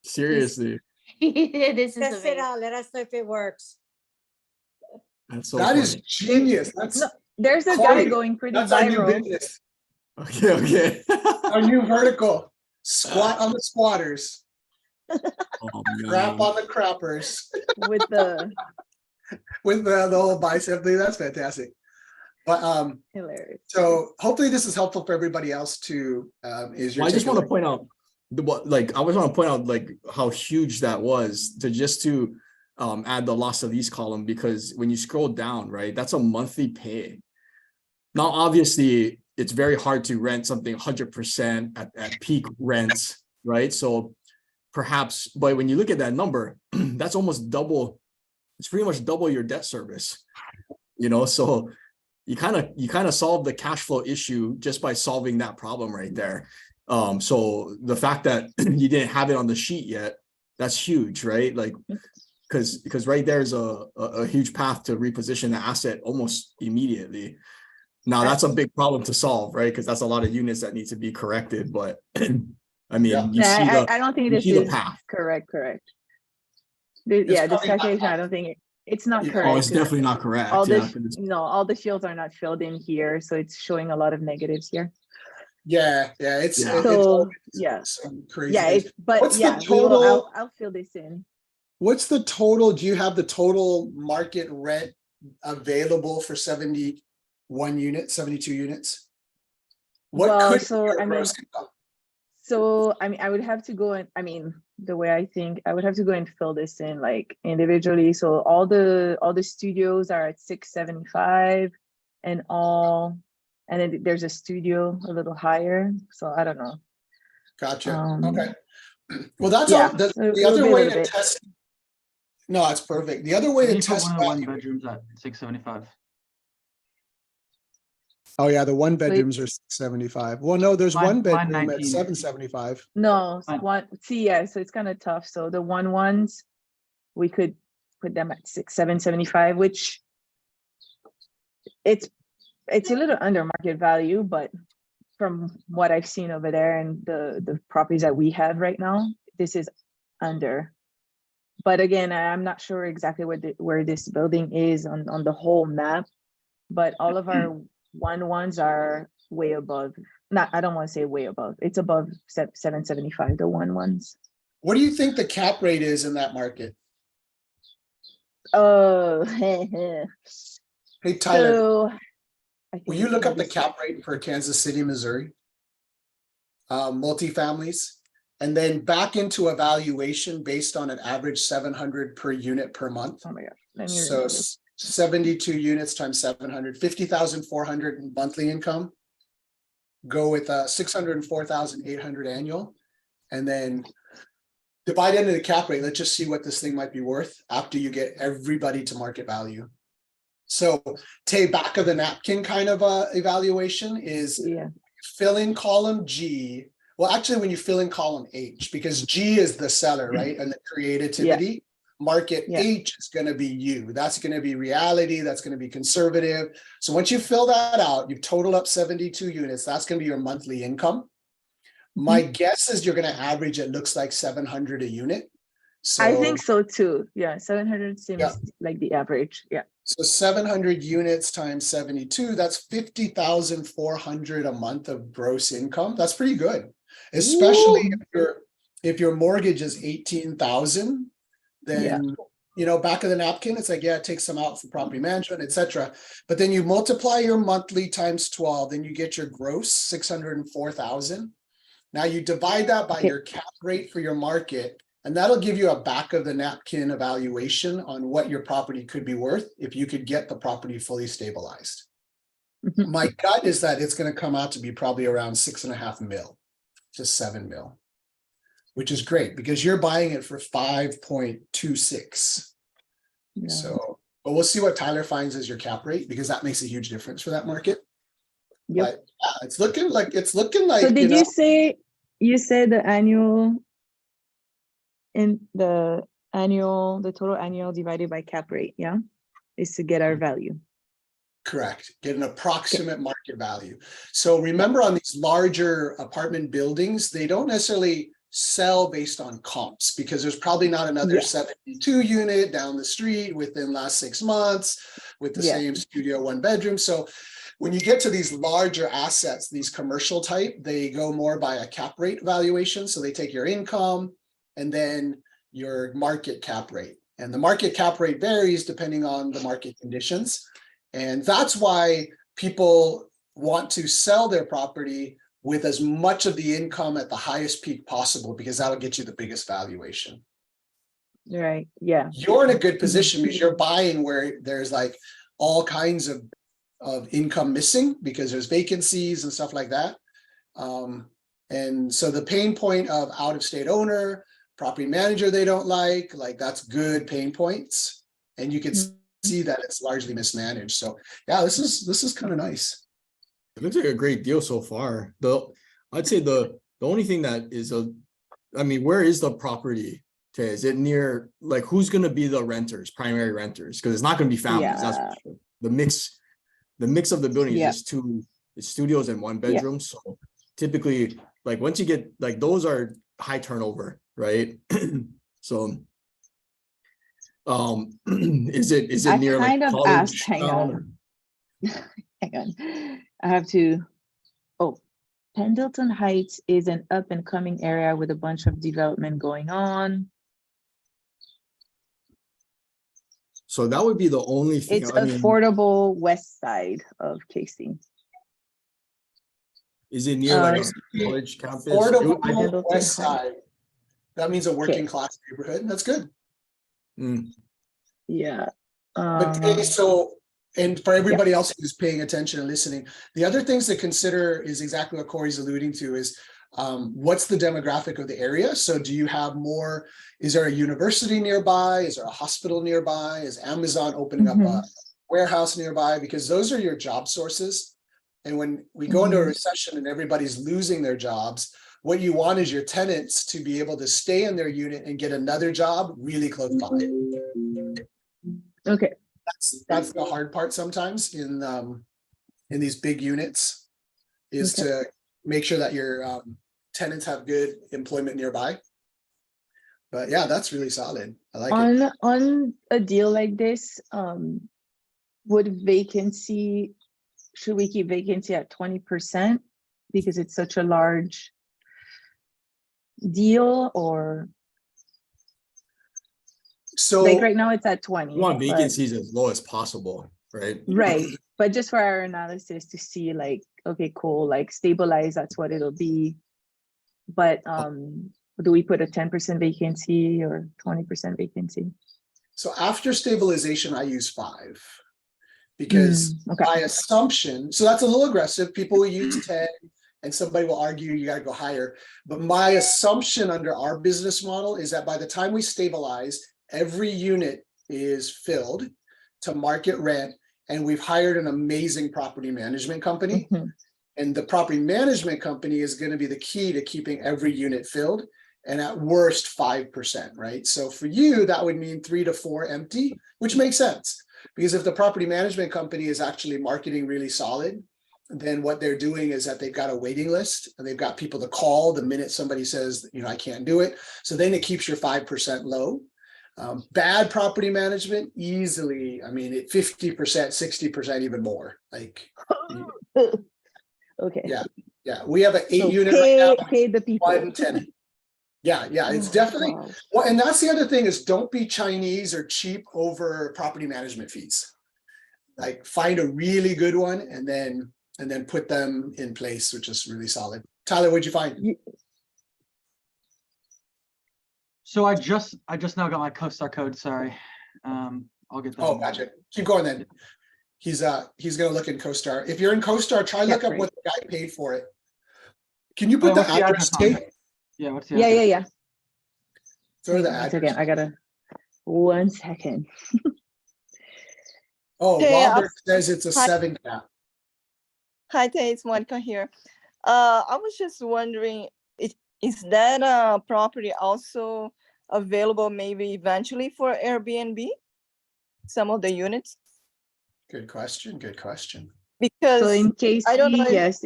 Seriously. This is Test it amazing. out. Let us know if it works. That's so That funny. is genius. That's No, there's a Corey, guy going pretty that's our new viral. business. Okay. Our new vertical. Squat on the squatters. Oh, Crap man. on the crappers. With the With the whole bicep thing. That's fantastic. But hilarious. so hopefully this is helpful for everybody else to is your Well, I just want to takeaway. point out I just want to point out like how huge that was to add the loss of lease column, because when you scroll down, right, that's a monthly pay. Now, obviously, it's very hard to rent something 100% at peak rents, right? So perhaps, but when you look at that number, that's almost double. It's pretty much double your debt service, you know. So you kind of solve the cash flow issue just by solving that problem right there. So the fact that you didn't have it on the sheet yet, that's huge, right? Like, because right there is a huge path to reposition the asset almost immediately. Now that's a big problem to solve, right? Because that's a lot of units that need to be corrected. But I mean, I don't think this is path. correct. Yeah, this calculation, I don't think it's not correct. Oh, it's definitely not correct. All Yeah, all the fields are not filled in here, so it's showing a lot of negatives here. Yeah, it's So yeah, some crazy yeah, things. but What's yeah, the total? I'll fill this in. What's the total? Do you have the total market rent available for 71 units, 72 units? What Well, could so your I mean, gross income? so I mean, I would have to go and the way I think, I would have to go and fill this in like individually. So all the studios are at 675 and then there's a studio a little higher. So I don't know. Gotcha. Okay. Well, that's yeah, all. The it'll other be a way little to bit. test. No, that's perfect. The other way Can to you put test one of the one value. bedrooms at 675? Oh yeah, the one So bedrooms are 675. Well, no, there's Mine- one mine bedroom at 19. 775. No, Fine. yeah, so it's kind of tough. So the ones, we could put them at 775, which it's a little under market value, but from what I've seen over there and the properties that we have right now, this is under. But again, I'm not sure exactly where this building is on the whole map, but all of our ones are way above. I don't want to say way above. It's above 775, the ones. What do you think the cap rate is in that market? Oh, Hey, Tyler, so I think will you it's look gonna up the be cap rate for Kansas City, Missouri? Multifamilies, and then back into a valuation based on an average 700 per unit per month. Oh my gosh. Let me So read this. 72 units times 700, 50,400 in monthly income. Go with 604,800 annual, and then divide into the cap rate. Let's just see what this thing might be worth after you get everybody to market value. So, Tay, back of the napkin kind of evaluation is Yeah. fill in column G. Well, actually, when you fill in column H, because G is the seller, right? And the creativity. Market Yeah. H is going to be you. That's going to be reality. That's going to be conservative. So once you fill that out, you've totaled up 72 units. That's going to be your monthly income. My guess is you're going to average, it looks like 700 a unit. So I think so too. Yeah, 700 seems Yeah. like the average. Yeah. So 700 units times 72, that's 50,400 a month of gross income. That's pretty good. Especially if your mortgage is 18,000, then back of the napkin, it's like, it takes some out for property management, etc. But then you multiply your monthly times 12, then you get your gross 604,000. Now you divide that by your cap rate for your market, and that'll give you a back of the napkin evaluation on what your property could be worth if you could get the property fully stabilized. My gut is that it's going to come out to be probably around 6.5 mil to 7 mil, which is great because you're buying it for 5.26. So, but we'll see what Tyler finds as your cap rate, because that makes a huge difference for that market. Yep. But it's looking like So did you say the annual the total annual divided by cap rate, is to get our value. Correct. Get an approximate market value. So remember, on these larger apartment buildings, they don't necessarily sell based on comps, because there's probably not another 72 unit down the street within last 6 months with the same studio one bedroom. So when you get to these larger assets, these commercial type, they go more by a cap rate valuation. So they take your income and then your market cap rate. And the market cap rate varies depending on the market conditions. And that's why people want to sell their property with as much of the income at the highest peak possible, because that'll get you the biggest valuation. Right. Yeah. You're in a good position because you're buying where there's like all kinds of income missing, because there's vacancies and stuff like that. And so the pain point of out-of-state owner, property manager they don't like that's good pain points. And you can see that it's largely mismanaged. So yeah, this is kind of nice. It looks like a great deal so far. I'd say the only thing that is where is the property? Okay, is it near, like, who's going to be the renters, primary renters? Because it's not going to be families. That's for sure. The mix of the building is just it's studios and one bedroom. So typically, like, once you get, like, those are high turnover, right? So is it near, like, college town? Hang on. I have to. Pendleton Heights is an up and coming area with a bunch of development going on. So that would be the only thing. It's affordable west side of KC. Is it near like a college campus? Affordable west side. That means a working class neighborhood. That's good. Mm. Yeah. But okay, so, and for everybody else who's paying attention and listening, the other things to consider is exactly what Corey's alluding to is what's the demographic of the area? So do you have more, is there a university nearby? Is there a hospital nearby? Is Amazon opening up a warehouse nearby? Because those are your job sources. And when we go into a recession and everybody's losing their jobs, what you want is your tenants to be able to stay in their unit and get another job really close by. Okay. That's the hard part sometimes in these big units is to make sure that your tenants have good employment nearby. But yeah, that's really solid. I like it. On a deal like this, should we keep vacancy at 20% because it's such a large deal, or So like right now it's at 20? You want but- vacancies as low as possible, right? Right, but just for our analysis to see like, okay, cool, like stabilize, that's what it'll be. But do we put a 10% vacancy or 20% vacancy? So after stabilization, I use 5 because my assumption, so that's a little aggressive. People will use 10 and somebody will argue you got to go higher. But my assumption under our business model is that by the time we stabilize, every unit is filled to market rent, and we've hired an amazing property management company. And the property management company is going to be the key to keeping every unit filled, and at worst 5%, right? So for you, that would mean 3 to 4 empty, which makes sense. Because if the property management company is actually marketing really solid, then what they're doing is that they've got a waiting list and they've got people to call the minute somebody says, you know, I can't do it. So then it keeps your 5% low. Bad property management, easily, I mean, 50%, 60%, even more. Like, Okay. Yeah. We have an 8 So unit right now. pay the people. 1 tenant. Yeah, it's definitely, well, and that's the other thing is don't be Chinese or cheap over property management fees. Like find a really good one and then put them in place, which is really solid. Tyler, what'd you find? So I just now got my CoStar code, sorry. I'll get that. Oh, gotcha. Keep going then. He's gonna look in CoStar. If you're in CoStar, try look up what the guy paid for it. Can you put the address on tape? it? Yeah, what's the Yeah. Throw the One address. second, I gotta, 1 second. Oh, Hey, Robert says it's a hi. 7 cap. Hi, Tay, it's Monica here. I was just wondering, is that property also available maybe eventually for Airbnb? Some of the units? Good question. Because So in case, I don't know if- yes,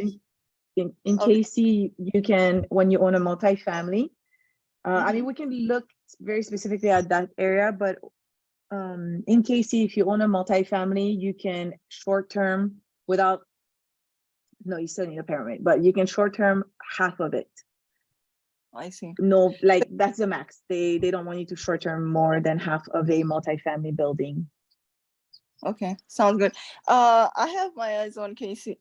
in case you can, when you own a multifamily, I mean, we can look very specifically at that area, but in KC, if you own a multifamily, you can short-term without, no, you still need a permit, but you can short-term half of it. I see. No, like that's the max. They don't want you to short-term more than half of a multifamily building. Okay, sounds good. I have my eyes on Kansas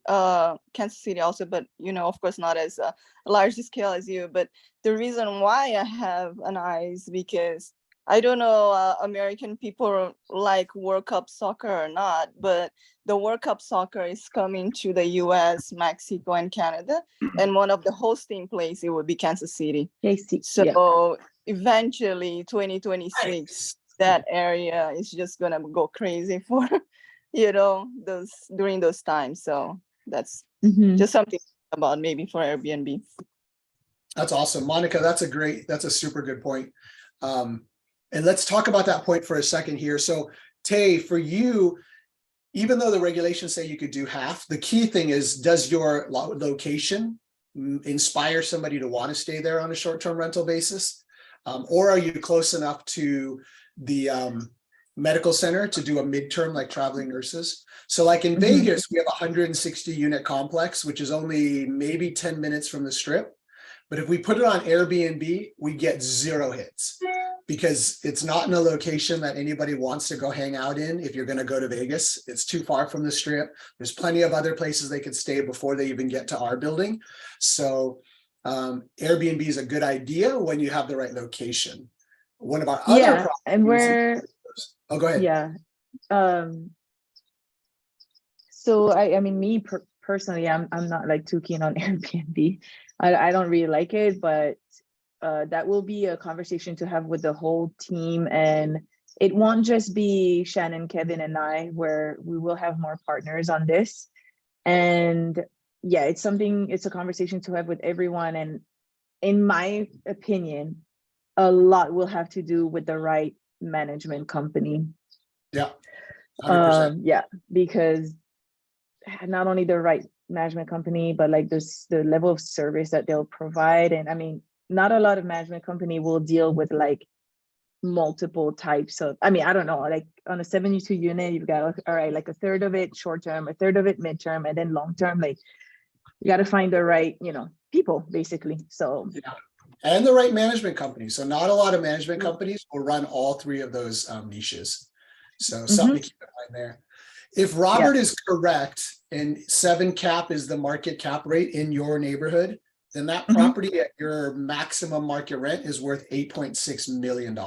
City also, but of course not as a large scale as you. But the reason why I have an eye is because I don't know American people like World Cup soccer or not, but the World Cup soccer is coming to the US, Mexico, and Canada, and one of the hosting places it would be Kansas City. So eventually, 2026. That area is just gonna go crazy for those during those times. So that's just something about maybe for Airbnb. That's awesome, Monica. That's a super good point. And let's talk about that point for a second here. So Tay, for you, even though the regulations say you could do half, the key thing is, does your location inspire somebody to want to stay there on a short-term rental basis? Or are you close enough to the medical center to do a midterm like traveling nurses? So like in Vegas, we have a 160 unit complex, which is only maybe 10 minutes from the strip. But if we put it on Airbnb, we get 0 hits because it's not in a location that anybody wants to go hang out in. If you're going to go to Vegas, it's too far from the strip. There's plenty of other places they could stay before they even get to our building. So Airbnb is a good idea when you have the right location. One of our other Yeah, and properties- we're, Oh, go ahead. yeah. So I mean, me personally, I'm not like too keen on Airbnb. I don't really like it, but that will be a conversation to have with the whole team, and it won't just be Shannon, Kevin, and I, where we will have more partners on this. And yeah, it's a conversation to have with everyone. And in my opinion, a lot will have to do with the right management company. Yeah. 100%. Yeah, because not only the right management company, but like this, the level of service that they'll provide. And I mean, not a lot of management company will deal with like multiple types of, I mean, I don't know, like on a 72 unit, you've got, all right, like a third of it short-term, a third of it midterm, and then long-term, like you got to find the right, people basically. So Yeah. And the right management company. So not a lot of management companies will run all three of those niches. So something to keep in mind there. If Robert is correct and 7 cap is the market cap rate in your neighborhood, then that property at your maximum market rent is worth $8.6 million.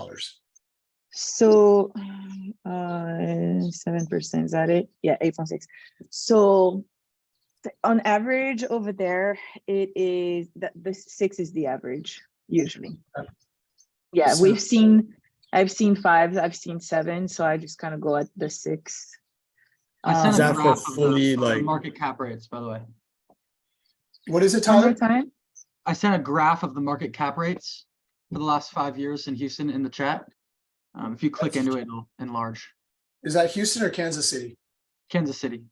So 7%, is that it? Yeah, 8.6. So on average over there, it is the 6 is the average usually. Yeah, So- I've seen 5, I've seen 7, so I just kind of go at the 6. I sent Is a that for graph of fully, the like- market cap rates, by the way. What is it, One more Tyler? time. I sent a graph of the market cap rates for the last 5 years in Houston in the chat. If you click into it, it'll enlarge. Is that Houston or Kansas City? Kansas City.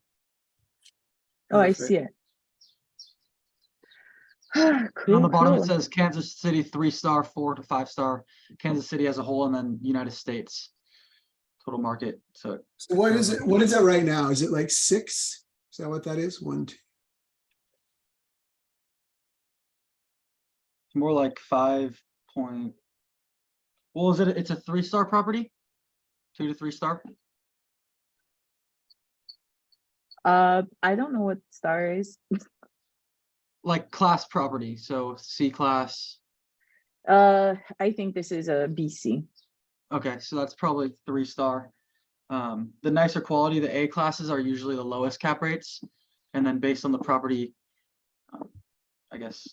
Oh, I Perfect. see it. And Cool, on the bottom, cool. it says Kansas City 3-star, 4 to 5-star, Kansas City as a whole, and then United States total market. So So what is it? What is it right now? Is it like 6? Is that what that is? 1, 2. it's more like 5 point. Well, is it? It's a 3-star property, 2 to 3-star. I don't know what star is. Like class property, so C class. I think this is a BC. Okay, so that's probably 3-star. The nicer quality, the A classes are usually the lowest cap rates, and then based on the property, I guess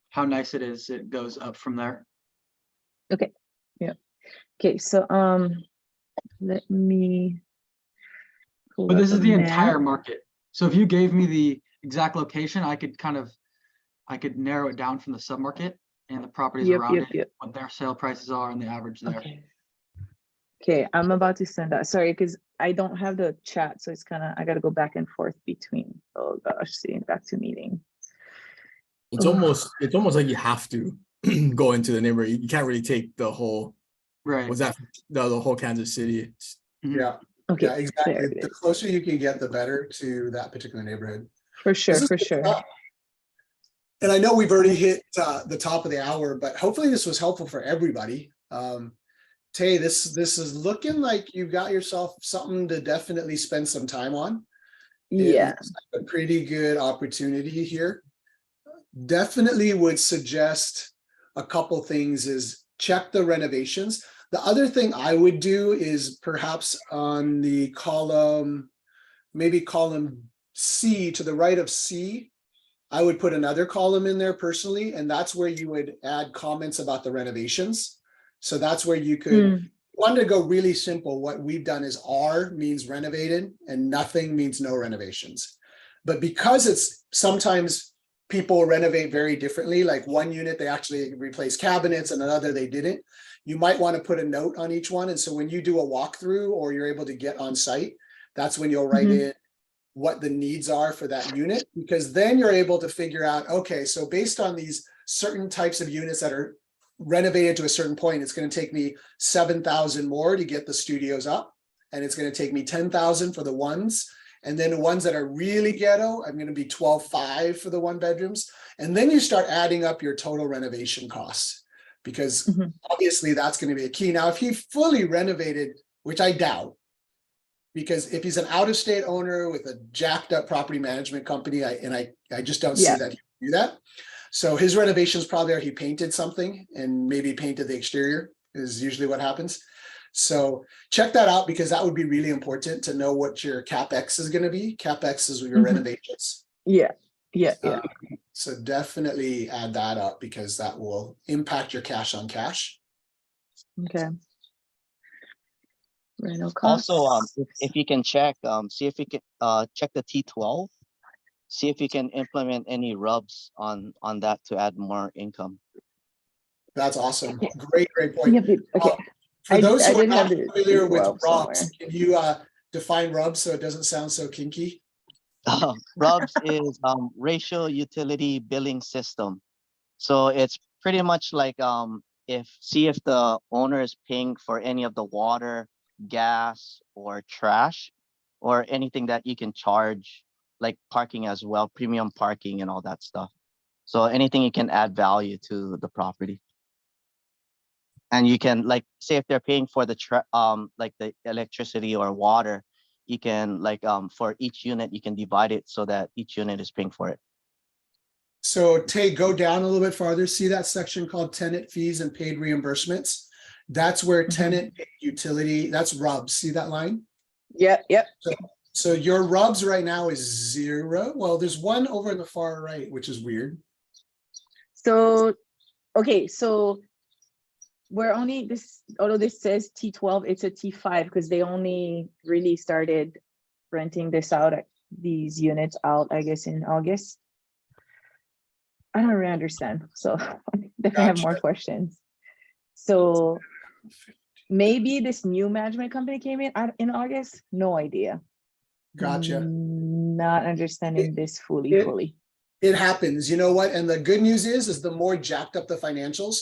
how nice it is, it goes up from there. Okay, yeah. Okay, so let me. pull But this up is a the map. entire market. So if you gave me the exact location, I could narrow it down from the submarket and the properties Yep, around yep, it, yep. what their sale prices are and the average there. Okay. Okay, I'm about to send that. Sorry, because I don't have the chat, so it's kind of, I got to go back and forth between. Oh gosh, see, back to meeting. It's almost like you have to go into the neighborhood. You can't really take the whole, Right. was that the whole Kansas City? It's- Yeah. Okay, Yeah, exactly. there it The is. closer you can get, the better to that particular neighborhood. For sure, This is for good sure. stuff. And I know we've already hit the top of the hour, but hopefully this was helpful for everybody. Tay, this is looking like you got yourself something to definitely spend some time on. It Yeah. looks like a pretty good opportunity here. Definitely would suggest a couple things is check the renovations. The other thing I would do is perhaps on the column, maybe column C, to the right of C, I would put another column in there personally, and that's where you would add comments about the renovations. So that's where you could, want to go really simple. What we've done is R means renovated and nothing means no renovations. But because it's sometimes people renovate very differently, like one unit, they actually replace cabinets and another they didn't. You might want to put a note on each one. And so when you do a walkthrough or you're able to get on site, that's when you'll write in what the needs are for that unit, because then you're able to figure out, okay, so based on these certain types of units that are renovated to a certain point, it's going to take me 7,000 more to get the studios up. And it's going to take me 10,000 for the ones. And then the ones that are really ghetto, I'm going to be 12,500 for the 1 bedrooms. And then you start adding up your total renovation costs, because obviously that's going to be a key. Now, if he fully renovated, which I doubt, because if he's an out-of-state owner with a jacked up property management company, I just don't see Yeah. that he do that. So his renovations probably are he painted something and maybe painted the exterior is usually what happens. So check that out because that would be really important to know what your CapEx is gonna be. CapEx is your Mhm. renovations. Yeah, yeah. So definitely add that up because that will impact your cash on cash. Okay. Rental costs. Also, if you can check, see if you can check the T12, see if you can implement any rubs on that to add more income. That's awesome. Okay. Great point. Yeah, okay. For those I who are did have not the familiar with T12 rubs, somewhere. can you define rubs so it doesn't sound so kinky? Rubs is ratio utility billing system. So it's pretty much like if the owner is paying for any of the water, gas, or trash, or anything that you can charge, like parking as well, premium parking and all that stuff. So anything you can add value to the property. And you can like say if they're paying for the like the electricity or water, you can like for each unit you can divide it so that each unit is paying for it. So Tay, go down a little bit farther. See that section called tenant fees and paid reimbursements? That's where tenant paid utility, that's rubs. See that line? Yep. So your rubs right now is 0. Well, there's one over in the far right, which is weird. So, okay, so we're only this, although this says T12, it's a T5 because they only really started renting this out, these units out, I guess, in August. I don't really understand. So definitely have more questions. So maybe this new management company came in August. No idea. Gotcha. Not understanding this fully. It happens. You know what? And the good news is the more jacked up the financials,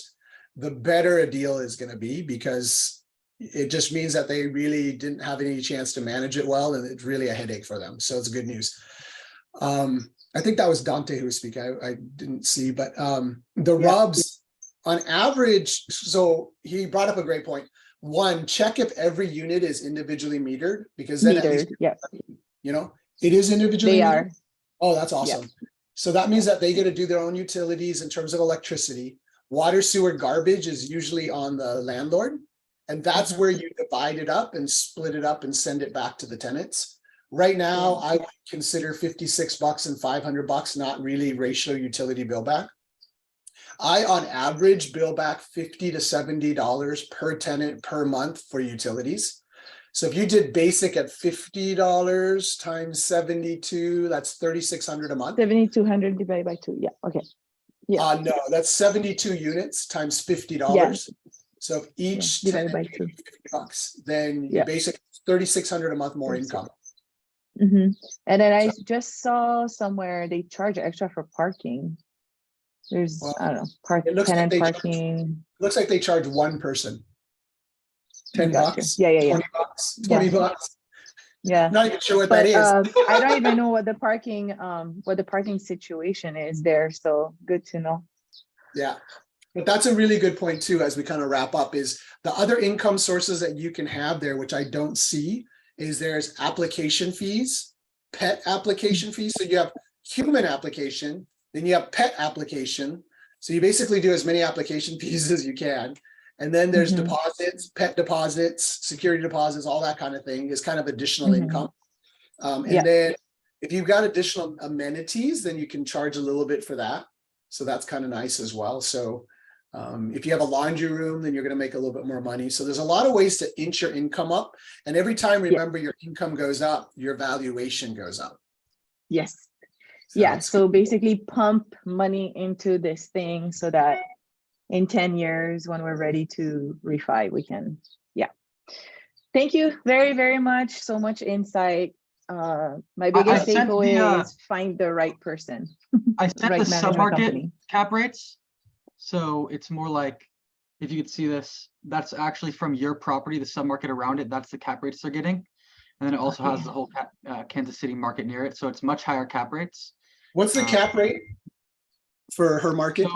the better a deal is going to be because it just means that they really didn't have any chance to manage it well. And it's really a headache for them. So it's good news. I think that was Dante who was speaking. I didn't see, but the rubs on average. So he brought up a great point. One, check if every unit is individually metered because then at least, you know, it is individually metered. Oh, that's awesome. So that means that they get to do their own utilities in terms of electricity. Water, sewer, garbage is usually on the landlord. And that's where you divide it up and split it up and send it back to the tenants. Right now, I would consider $56 and $500 not really ratio utility bill back. I, on average, bill back $50 to $70 per tenant per month for utilities. So if you did basic at $50 times 72, that's $3,600 a month. 7,200 divided by 2. Yeah. Okay. Yeah. No, that's 72 units times $50. Yeah. So if each divided tenant by 2. $50, then you basically $3,600 a month more income. And then I just saw somewhere they charge extra for parking. There's I don't know, tenant parking. Looks like they charge one person. $10. Yeah. $20, $20. Yeah. Not even sure what that is. I don't even know what the parking situation is there. So good to know. Yeah. But that's a really good point too, as we kind of wrap up, is the other income sources that you can have there, which I don't see, is there's application fees, pet application fees. So you have human application, then you have pet application. So you basically do as many application fees as you can. And then there's deposits, pet deposits, security deposits, all that kind of thing is kind of additional income. And then if you've got additional amenities, then you can charge a little bit for that. So that's kind of nice as well. So if you have a laundry room, then you're going to make a little bit more money. So there's a lot of ways to inch your income up. And every time, remember, your income goes up, your valuation goes up. Yes. So basically pump money into this thing so that in 10 years, when we're ready to refi, we can, Thank you very, very much. So much insight. My biggest takeaway is find the right person. I sent the sub-market cap rates. So it's more like, if you could see this, that's actually from your property, the sub-market around it, that's the cap rates they're getting. And then it also has the whole Kansas City market near it. So it's much higher cap rates. What's the cap rate for her market?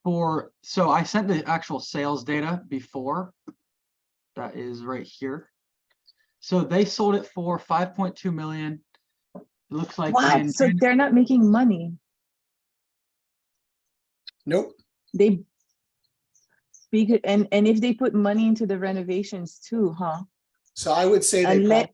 So I sent the actual sales data before. That is right here. So they sold it for 5.2 million. It looks like so they're not making money. Nope. They and if they put money into the renovations too, huh? So I would say Unless-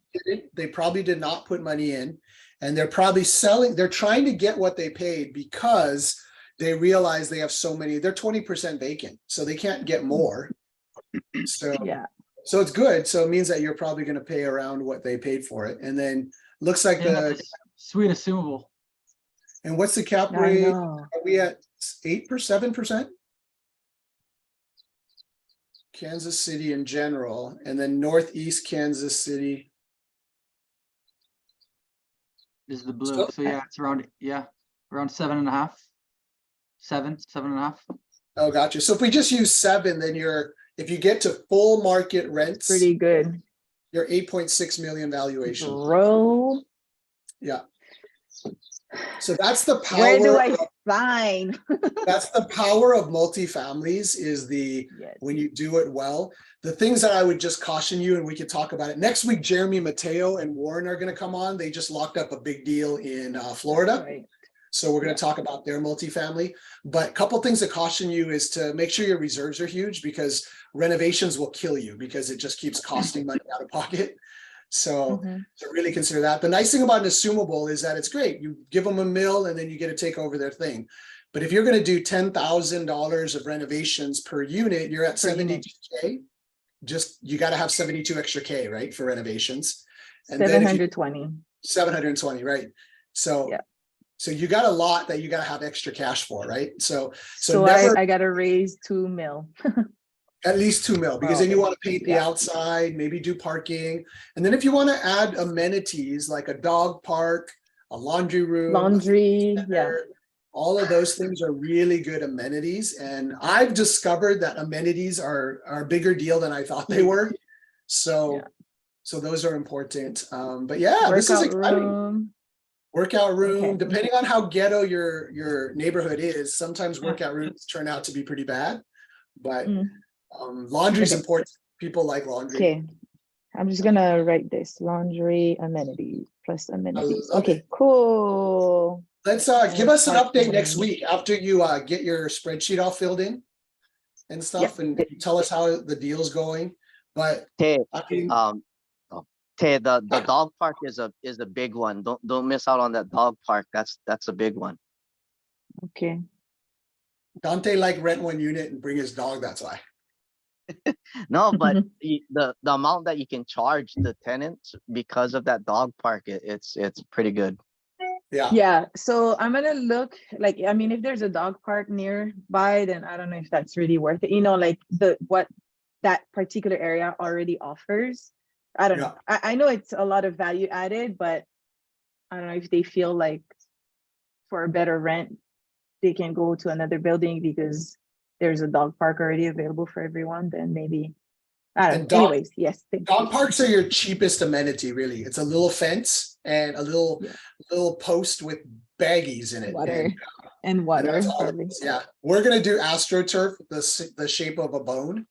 they probably did not put money in, and they're probably selling, they're trying to get what they paid because they realize they have so many, they're 20% vacant, so they can't get more. So, Yeah. so it's good. So it means that you're probably gonna pay around what they paid for it. And then looks like And that's a sweet assumable. and what's the cap I rate? know. Are we at 8%, 7%? Kansas City in general, and then Northeast Kansas City. Is the blue. So- So yeah, it's around, yeah, around 7.5. 7.5. Oh, gotcha. So if we just use 7, then if you get to full market rents, Pretty good. you're 8.6 million valuation. Bro, Yeah. So that's the power. where do I of- sign? That's the power of multifamilies is Yes. when you do it well. The things that I would just caution you, and we could talk about it next week. Jeremy Mateo and Warren are going to come on. They just locked up a big deal in Florida. Right. So we're going to talk about their multifamily. But a couple things to caution you is to make sure your reserves are huge, because renovations will kill you because it just keeps costing money out of pocket. So Mhm. to really consider that. The nice thing about an assumable is that it's great. You give them a mill and then you get to take over their thing. But if you're going to do $10,000 of renovations per unit, you're at Per unit. 72K. Just, you got to have 72 extra K, right? For renovations. And then if you 720. 720, right? So, Yeah. so you got a lot that you got to have extra cash for, right? So So never I gotta raise 2 mil. at least 2 mil, because Oh, then you okay. want to paint the Yeah. outside, maybe do parking. And then if you want to add amenities like a dog park, a laundry room, Laundry, yeah. center, all of those things are really good amenities. And I've discovered that amenities are a bigger deal than I thought they were. So, Yeah. so those are important. But yeah, this is Workout exciting. room. Workout room, Okay. depending on how ghetto your neighborhood is, sometimes workout rooms turn out to be pretty bad. But Mm. laundry is Okay. important. People like laundry. Okay. I'm just gonna write this laundry amenity plus amenities. love Okay, cool. Let's give us an update next Parking. week after you get your spreadsheet all filled in and stuff, and tell us how the deal's going. But Tay, I mean, Tay, the dog park is a big one. Don't miss out on that dog park. That's a big one. Okay. Dante like rent one unit and bring his dog. That's why. No, but the amount that you can charge the tenants because of that dog park, it's pretty good. Yeah. Yeah, so I'm gonna look, like, I mean, if there's a dog park nearby, then I don't know if that's really worth it. You know, like what that particular area already offers. I don't know. I know it's a lot of value added, but I don't know if they feel like for a better rent, they can go to another building because there's a dog park already available for everyone, then maybe. I don't And know. dog- Anyways, yes. thank Dog you. parks are your cheapest amenity, really. It's a little fence and a little post with baggies in it. Water and And water. that's all it probably. is. Yeah, we're gonna do AstroTurf, the shape of a bone.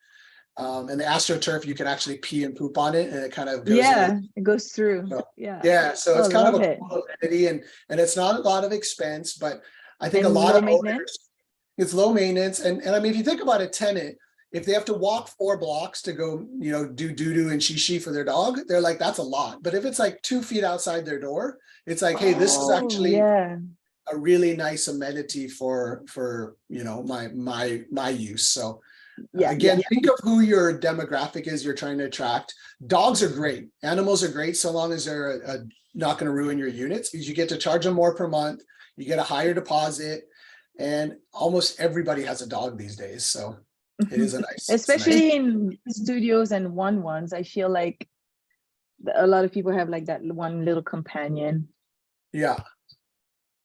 And the AstroTurf, you can actually pee and poop on it, and it kind of goes. Yeah, it goes through. So, Yeah. Yeah, so it's Oh, kind of love a it. cool amenity, and it's not a lot of expense, but I think a And lot low of maintenance? owners, it's low maintenance, and I mean, if you think about a tenant, if they have to walk 4 blocks to go, do doo-doo and she for their dog, they're like, that's a lot. But if it's like 2 feet outside their door, it's like, hey, this is Oh, actually yeah. a really nice amenity for my use. So Yeah, again, yeah. think of who your demographic is you're trying to attract. Dogs are great. Animals are great so long as they're not going to ruin your units, because you get to charge them more per month. You get a higher deposit, and almost everybody has a dog these days. So it is a nice, it's a nice- Especially in studios and ones, I feel like a lot of people have like that one little companion. Yeah.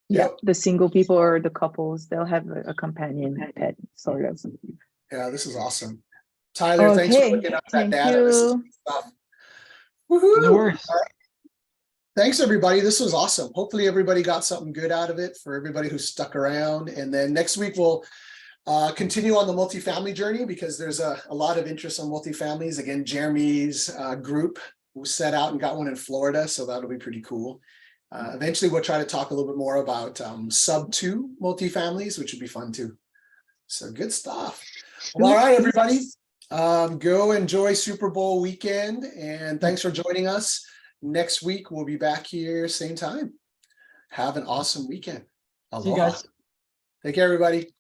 Yeah, Yep. the single people or the couples, they'll have a companion pet, sort of. Yeah, this is awesome. Tyler, thanks for Okay, looking up that thank data. This is you. good stuff. Woohoo! No worries. All right. Thanks, everybody. This was awesome. Hopefully everybody got something good out of it, for everybody who stuck around. And then next week we'll continue on the multifamily journey, because there's a lot of interest on multifamilies. Again, Jeremy's group who set out and got one in Florida, so that'll be pretty cool. Eventually we'll try to talk a little bit more about sub 2 multifamilies, which would be fun too. So good stuff. Well, all right, everybody. Go enjoy Super Bowl weekend, and thanks for joining us. Next week, we'll be back here, same time. Have an awesome weekend. See you Aloha. guys. Take care, everybody.